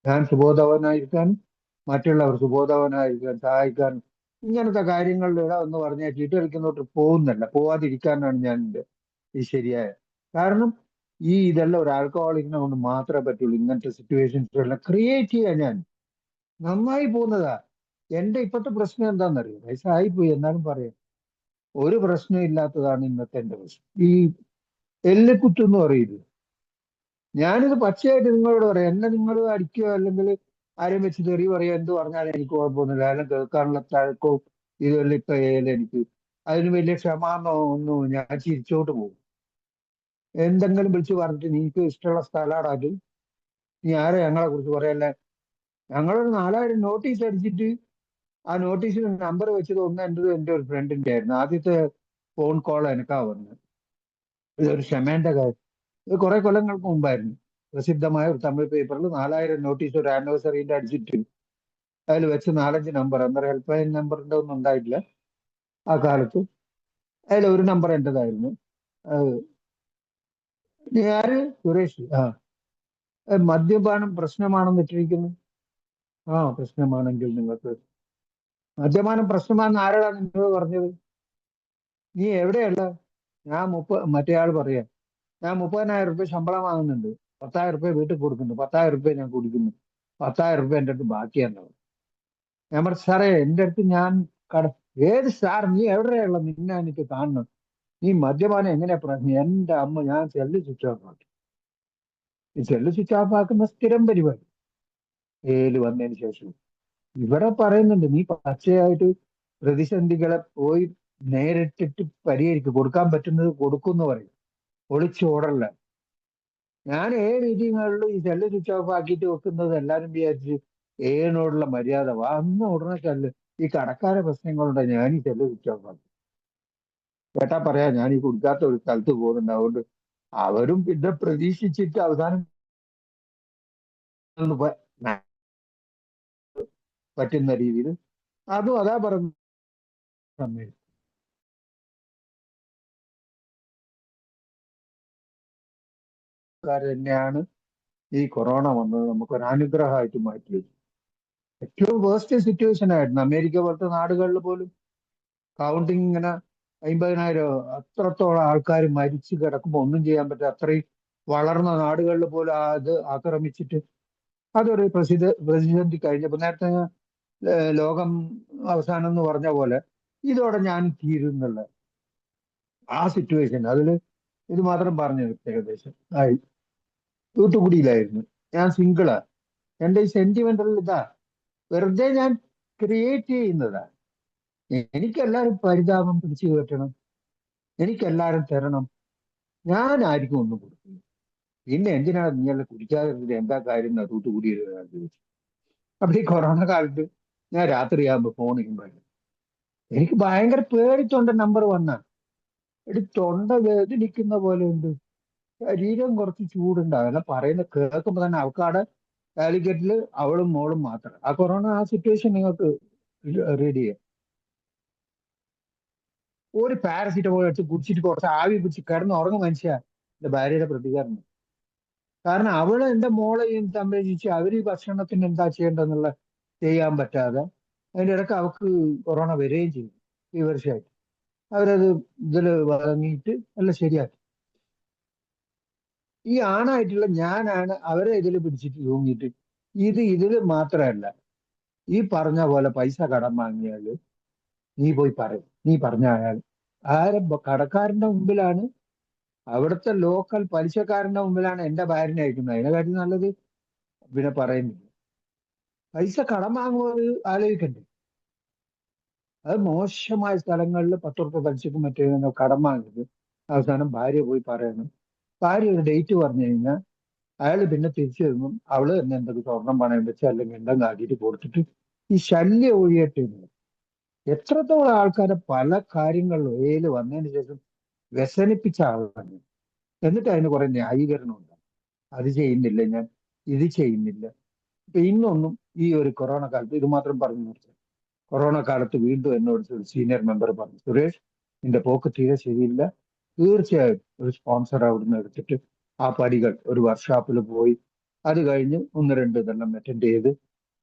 ഞാൻ സുബോധവാനായിരിക്കാനും മറ്റുള്ളവർ സുബോധവാനായിരിക്കാൻ സഹായിക്കാനും ഇങ്ങനത്തെ കാര്യങ്ങളിലൂടെ ഒന്ന് പറഞ്ഞാൽ ചീട്ട് കളിക്കുന്നോട്ട് പോവാതിരിക്കാനാണ് ഞാൻ ഈ ശരിയായ കാരണം. ഇതെല്ലാം ഒരു ആൽക്കഹോളിക്കിനെ കൊണ്ട് മാത്രമേ പറ്റുള്ളൂ. ഇങ്ങനത്തെ സിറ്റുവേഷൻസ് എല്ലാം ക്രിയേറ്റ് ചെയ്യാൻ ഞാൻ നന്നായി പോകുന്നതാ. എന്റെ ഇപ്പോഴത്തെ പ്രശ്നം എന്താണെന്നറിയോ, വയസ്സായിപ്പോയി എന്നാലും പറയാം, ഒരു പ്രശ്നം ഇല്ലാത്തതാണ് ഇന്നത്തെ എന്റെ പ്രശ്നം. എല്ലിക്കുത്ത് എന്ന് പറയില്ല. ഞാനിത് പച്ചയായിട്ട് നിങ്ങളോട് പറയാം. എന്നെ നിങ്ങൾ അടിക്കുകയോ അല്ലെങ്കിൽ ആരെയും വെച്ച് തെറി പറയുക എന്ത് പറഞ്ഞാലും എനിക്ക് കുഴപ്പമൊന്നുമില്ല. കാരണം കേൾക്കാനുള്ള തഴക്കവും ഇതെല്ലാം ഇപ്പൊ എനിക്ക് അതിന് വലിയ ക്ഷമാന്നോ ഒന്നും ഞാൻ ചിരിച്ചോട്ട് പോകും. എന്തെങ്കിലും വിളിച്ച് പറഞ്ഞിട്ട് നിനക്ക് ഇഷ്ടമുള്ള സ്ഥലമാണ് അത്, നീ ആരെ ഞങ്ങളെ കുറിച്ച് പറയല്ലേ. ഞങ്ങളൊരു 4000 നോട്ടീസ് അടിച്ചിട്ട് ആ നോട്ടീസിന് നമ്പർ വെച്ചത് ഒന്ന് എൻ്റെ ഒരു ഫ്രണ്ടിന്റെ ആയിരുന്നു. ആദ്യത്തെ ഫോൺ കോൾ എനിക്കാ വന്നത്. ഇതൊരു ക്ഷമേന്റെ കാര്യം. ഇത് കുറെ കൊല്ലങ്ങൾക്ക് മുമ്പായിരുന്നു. പ്രസിദ്ധമായ ഒരു തമിഴ് പേപ്പറിൽ 4000 നോട്ടീസ് ഒരു ആനിവേഴ്സറിന്റെ അടിച്ചിട്ട് അതിൽ വെച്ച് 4-5 നമ്പർ, അന്നേരം ഹെൽപ്പ് ലൈൻ നമ്പറിന്റെ ഒന്നും ഉണ്ടായിട്ടില്ല ആ കാലത്ത്. അതിൽ ഒരു നമ്പർ എന്റേതായിരുന്നു. നീ ആര്? സുരേഷ്. മദ്യപാനം പ്രശ്നമാണെന്ന് ഇട്ടിരിക്കുന്നു. പ്രശ്നമാണെങ്കിൽ നിങ്ങൾക്ക് മദ്യപാനം പ്രശ്നമാണെന്ന് ആരോടാ നിങ്ങൾ പറഞ്ഞത്? നീ എവിടെയല്ല? ഞാൻ മറ്റേ ആൾ പറയാ, ഞാൻ 30,000 റുപ്യ ശമ്പളം വാങ്ങുന്നുണ്ട്, 10,000 റുപ്യ വീട്ടിൽ കൊടുക്കുന്നുണ്ട്, 10,000 റുപ്യ ഞാൻ കുടിക്കുന്നു, 10,000 റുപ്യ എൻ്റെ അടുത്ത് ബാക്കിയാണ്. ഞാൻ പറഞ്ഞു സാറേ എൻ്റെ അടുത്ത് ഞാൻ കട ഏത് സാർ നീ എവിടെയുള്ള, നിന്നെ എനിക്ക് കാണണം. നീ മദ്യപാനം എങ്ങനെയാ പ്രശ്നം? എൻ്റെ അമ്മ, ഞാൻ സെല്ല് സ്വിച്ച് ഓഫ് ആക്കി. ഈ സെല്ല് സ്വിച്ച് ഓഫ് ആക്കുന്ന സ്ഥിരം പരിപാടി വന്നതിന് ശേഷം ഇവിടെ പറയുന്നുണ്ട് നീ പച്ചയായിട്ട് പ്രതിസന്ധികളെ പോയി നേരിട്ടിട്ട് പരിഹരിക്കും, കൊടുക്കാൻ പറ്റുന്നത് കൊടുക്കും എന്ന് പറയും. ഒളിച്ചോടല്ല. ഞാൻ മീറ്റിങ്ങുകളിലും ഈ സെല്ല് സ്വിച്ച് ഓഫ് ആക്കിയിട്ട് വെക്കുന്നത് എല്ലാരും വിചാരിച്ച് ഏനോടുള്ള മര്യാദ അന്ന് ഉടനെ ചെല്ല്. ഈ കടക്കാരെ പ്രശ്നങ്ങളുണ്ട്, ഞാൻ ഈ സെല്ല് സ്വിച്ച് ഓഫ് ആക്കി. കേട്ടാ പറയാ ഞാൻ ഈ കൊടുക്കാത്ത ഒരു സ്ഥലത്ത് പോകുന്നുണ്ട്, അതുകൊണ്ട് അവരും പിന്നെ പ്രതീക്ഷിച്ചിട്ട് അവസാനം പറ്റുന്ന രീതിയിൽ അതും അതാ പറഞ്ഞു തന്നെയാണ് ഈ കൊറോണ വന്നത് നമുക്കൊരു അനുഗ്രഹമായിട്ട് മാറ്റിയത്. ഏറ്റവും വേസ്റ്റ് സിറ്റുവേഷൻ ആയിരുന്നു. അമേരിക്ക പോലത്തെ നാടുകളിൽ പോലും കൗണ്ടിങ് ഇങ്ങനെ 50,000 അത്രത്തോളം ആൾക്കാർ മരിച്ചു കിടക്കുമ്പോൾ ഒന്നും ചെയ്യാൻ പറ്റില്ല. അത്രയും വളർന്ന നാടുകളിൽ പോലും അത് ആക്രമിച്ചിട്ട് അതൊരു പ്രതിസന്ധി കഴിഞ്ഞപ്പോൾ നേരത്തെ ലോകം അവസാനം എന്ന് പറഞ്ഞ പോലെ ഇതോടെ ഞാൻ തീരുന്നുള്ള ആ സിറ്റുവേഷൻ അതിൽ ഇത് മാത്രം പറഞ്ഞു ഏകദേശം ആയി. തൂത്തുക്കുടിയിലായിരുന്നു. ഞാൻ സിംഗിളാ. എൻ്റെ ഈ സെന്റിമെന്റൽ ഇതാ വെറുതെ ഞാൻ ക്രിയേറ്റ് ചെയ്യുന്നതാ. എനിക്കെല്ലാരും പരിതാപം പിടിച്ചു കയറ്റണം, എനിക്കെല്ലാരും തരണം, ഞാൻ ആർക്കും ഒന്നും കൊടുക്കില്ല. പിന്നെ എന്തിനാണ് നീയെല്ലാം കുടിക്കാതിരുന്നത്, എന്താ കാര്യം എന്നാ തൂത്തുക്കുടിയിൽ ചോദിച്ചു. അപ്പൊ ഈ കൊറോണ കാലത്ത് ഞാൻ രാത്രിയാകുമ്പോ ഫോൺ ചെയ്യുമ്പോഴേ എനിക്ക് ഭയങ്കര പേടിത്തൊണ്ട നമ്പർ വന്നാ തൊണ്ട വേദനിക്കുന്ന പോലെ ഉണ്ട്, ശരീരം കുറച്ച് ചൂടുണ്ടാവും. അല്ല പറയുന്ന കേൾക്കുമ്പോ തന്നെ അവക്കാടെ കാലിക്കറ്റില് അവളും മോളും മാത്രം. ആ കൊറോണ ആ സിറ്റുവേഷൻ നിങ്ങൾക്ക് റീഡ് ചെയ്യാം. ഒരു പാരസിറ്റമോൾ എടുത്ത് കുടിച്ചിട്ട് കുറച്ച് ആവി പിടിച്ച് കിടന്ന് ഉറങ്ങും മനുഷ്യ. എന്റെ ഭാര്യയുടെ പ്രതികരണം. കാരണം അവള് എന്റെ മോളെയും സംരക്ഷിച്ച് അവര് ഈ ഭക്ഷണത്തിന് എന്താ ചെയ്യേണ്ടതെന്നുള്ള ചെയ്യാൻ പറ്റാതെ അതിന്റെ ഇടയ്ക്ക് അവക്ക് കൊറോണ വരികയും ചെയ്തു. ഈ വർഷമായിട്ട് അവരത് ഇതിൽ വാങ്ങിയിട്ട് എല്ലാം ശരിയാക്കി. ഈ ആണായിട്ടുള്ള ഞാനാണ് അവരെ ഇതിൽ പിടിച്ചിട്ട് തൂങ്ങിയിട്ട് ഇതില് മാത്രമല്ല, ഈ പറഞ്ഞ പോലെ പൈസ കടം വാങ്ങിയാല് നീ പോയി പറയും, നീ പറഞ്ഞ അയാൾ കടക്കാരന്റെ മുമ്പിലാണ്, അവിടുത്തെ ലോക്കൽ പലിശക്കാരന്റെ മുമ്പിലാണ് എന്റെ ഭാര്യനെ അയക്കുന്നത്. അതിനെക്കാട്ടി നല്ലത് പിന്നെ പറയുന്നില്ല. പൈസ കടം വാങ്ങുന്നത് ആലോചിക്കണ്ടേ? അത് മോശമായ സ്ഥലങ്ങളിൽ 10 റുപ്യ പലിശക്കും മറ്റേ കടം വാങ്ങരുത്. അവസാനം ഭാര്യ പോയി പറയണം. ഭാര്യ ഒരു ഡേറ്റ് പറഞ്ഞു കഴിഞ്ഞാൽ അയാൾ പിന്നെ തിരിച്ചു വരുമ്പം അവള് തന്നെ എന്തൊക്കെ സ്വർണം പണയം വെച്ച് അല്ലെങ്കിൽ എന്തെങ്കിലും ആക്കിയിട്ട് കൊടുത്തിട്ട് ഈ ശല്യം ഒഴിയട്ടെ. എത്രത്തോളം ആൾക്കാരെ പല കാര്യങ്ങളിലും വന്നതിന് ശേഷം വ്യസനിപ്പിച്ച ആളാണ്. എന്നിട്ട് അതിന് കുറെ ന്യായീകരണം ഉണ്ട്. അത് ചെയ്യുന്നില്ല ഞാൻ, ഇത് ചെയ്യുന്നില്ല. ഇപ്പൊ ഇന്നൊന്നും ഈ ഒരു കൊറോണ കാലത്ത് ഇത് മാത്രം പറഞ്ഞു നിർത്തും. കൊറോണ കാലത്ത് വീണ്ടും എന്നോട് ഒരു സീനിയർ മെമ്പർ പറഞ്ഞു, സുരേഷ് നിന്റെ പോക്ക് തീരെ ശരിയില്ല, തീർച്ചയായും ഒരു സ്പോൺസർ അവിടുന്ന് എടുത്തിട്ട് ആ പടികൾ ഒരു വർക്ക്ഷോപ്പിൽ പോയി അത് കഴിഞ്ഞ് 1-2 ഇതെല്ലാം അറ്റൻഡ് ചെയ്ത്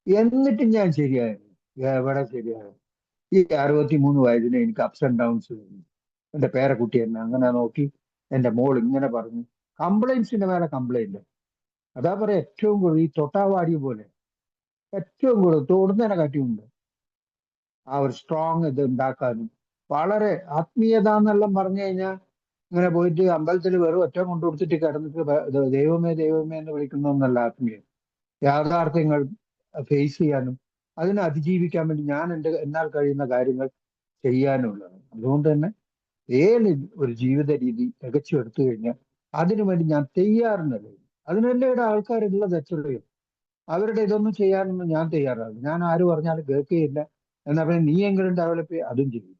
എന്നിട്ടും ഞാൻ ശരിയായിരുന്നു. എവിടെ ശരിയായത്? ഈ 63 വയസ്സിന് എനിക്ക് അപ്സ് ആൻഡ് ഡൗൺസ് വരുന്നു. എന്റെ പേരക്കുട്ടി തന്നെ അങ്ങനെ നോക്കി, എന്റെ മോൾ ഇങ്ങനെ പറഞ്ഞു, കംപ്ലൈൻസിന്റെ മേലെ കംപ്ലൈന്റ്. അതാ പറയാ ഏറ്റവും കൂടുതൽ ഈ തൊട്ടാവാടി പോലെ ഏറ്റവും കൂടുതൽ തൊടുന്നതിനെ കാട്ടിയുണ്ട് ആ ഒരു സ്ട്രോങ് ഇത് ഉണ്ടാക്കാനും. വളരെ ആത്മീയത എന്നെല്ലാം പറഞ്ഞു കഴിഞ്ഞാൽ ഇങ്ങനെ പോയിട്ട് അമ്പലത്തിൽ വെറും ഒറ്റ കൊണ്ടു കൊടുത്തിട്ട് കിടന്നിട്ട് ദൈവമേ ദൈവമേ എന്ന് വിളിക്കുന്നൊന്നല്ല ആത്മീയം. യാഥാർത്ഥ്യങ്ങൾ ഫേസ് ചെയ്യാനും അതിനെ അതിജീവിക്കാൻ വേണ്ടി ഞാൻ എന്നാൽ കഴിയുന്ന കാര്യങ്ങൾ ചെയ്യാനുള്ളതാണ്. അതുകൊണ്ട് തന്നെ ഏത് ഒരു ജീവിത രീതി തികച്ചു എടുത്തു കഴിഞ്ഞാൽ അതിനു വേണ്ടി ഞാൻ തയ്യാറുണ്ടല്ലോ. അതിനല്ലേ ഇവിടെ ആൾക്കാരുള്ള തെറ്റുള്ളൂ. അവരുടെ ഇതൊന്നും ചെയ്യാനൊന്നും ഞാൻ തയ്യാറാണ്. ഞാൻ ആര് പറഞ്ഞാലും കേൾക്കുകയില്ല. എന്നാ പിന്നെ നീ എങ്കിലും ഡെവലപ്പ് ചെയ്യുക, അതും ചെയ്യും.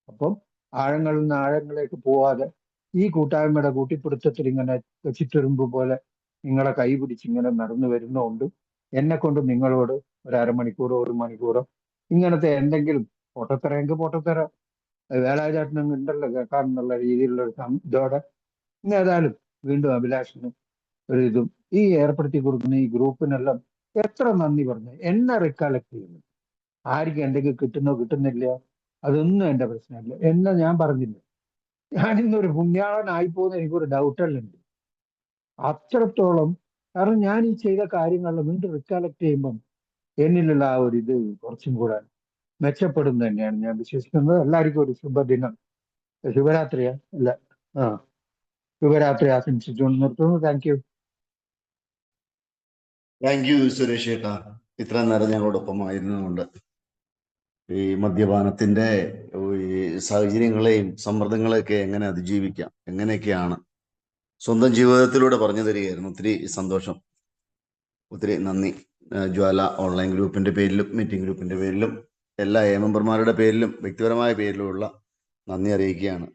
അപ്പം ആഴങ്ങളിൽ നിന്ന് ആഴങ്ങളിലേക്ക് പോവാതെ ഈ കൂട്ടായ്മയുടെ കൂട്ടിപ്പിടുത്തത്തിൽ ഇങ്ങനെ വെച്ചിട്ടുരുമ്പ് പോലെ നിങ്ങളെ കൈ പിടിച്ച് ഇങ്ങനെ നടന്നു വരുന്നതുകൊണ്ട് എന്നെ കൊണ്ട് നിങ്ങളോട് ഒരു അരമണിക്കൂറോ ഒരു മണിക്കൂറോ ഇങ്ങനത്തെ എന്തെങ്കിലും പൊട്ടത്തരെങ്കിൽ പൊട്ടത്തര വേലാചാട്ടനും ഉണ്ടല്ലോ കേൾക്കാമെന്നുള്ള രീതിയിലുള്ള ഒരു ഇതോടെ ഏതായാലും വീണ്ടും അഭിലാഷിന് ഒരു ഇതും ഈ ഏർപ്പെടുത്തി കൊടുക്കുന്ന ഈ ഗ്രൂപ്പിനെല്ലാം എത്ര നന്ദി പറഞ്ഞു. എന്നെ റിക്കലക്ട് ചെയ്യുന്നു. ആർക്കും എന്തെങ്കിലും കിട്ടുന്നോ കിട്ടുന്നില്ല അതൊന്നും എന്റെ പ്രശ്നമല്ല. എന്നെ ഞാൻ പറഞ്ഞില്ല, ഞാനിന്നൊരു പുണ്യാളനായി പോകുന്ന എനിക്കൊരു ഡൗട്ടെല്ലാം ഉണ്ട്. അത്രത്തോളം. കാരണം ഞാൻ ഈ ചെയ്ത കാര്യങ്ങളിൽ വീണ്ടും റിക്കലക്ട് ചെയ്യുമ്പം എന്നിലുള്ള ആ ഒരു ഇത് കുറച്ചും കൂടെ മെച്ചപ്പെടും തന്നെയാണ് ഞാൻ വിശ്വസിക്കുന്നത്. എല്ലാവർക്കും ഒരു ശുഭദിനം. ശുഭരാത്രിയാ അല്ല ആ ശുഭരാത്രി ആശംസിച്ചുകൊണ്ട് നിർത്തുന്നു. Thank you. Thank you Suresh ഏട്ടാ, ഇത്ര നേരം ഞങ്ങളോടൊപ്പം ആയിരുന്നതുകൊണ്ട്. ഈ മദ്യപാനത്തിന്റെ ഈ സാഹചര്യങ്ങളെയും സമ്മർദ്ദങ്ങളെയൊക്കെ എങ്ങനെ അതിജീവിക്കാം, എങ്ങനെയൊക്കെയാണ് സ്വന്തം ജീവിതത്തിലൂടെ പറഞ്ഞു തരികയായിരുന്നു. ഒത്തിരി സന്തോഷം, ഒത്തിരി നന്ദി. ജ്വാല ഓൺലൈൻ ഗ്രൂപ്പിന്റെ പേരിലും മീറ്റിംഗ് ഗ്രൂപ്പിന്റെ പേരിലും എല്ലാ മെമ്പർമാരുടെ പേരിലും വ്യക്തിപരമായ പേരിലുമുള്ള നന്ദി അറിയിക്കുകയാണ്.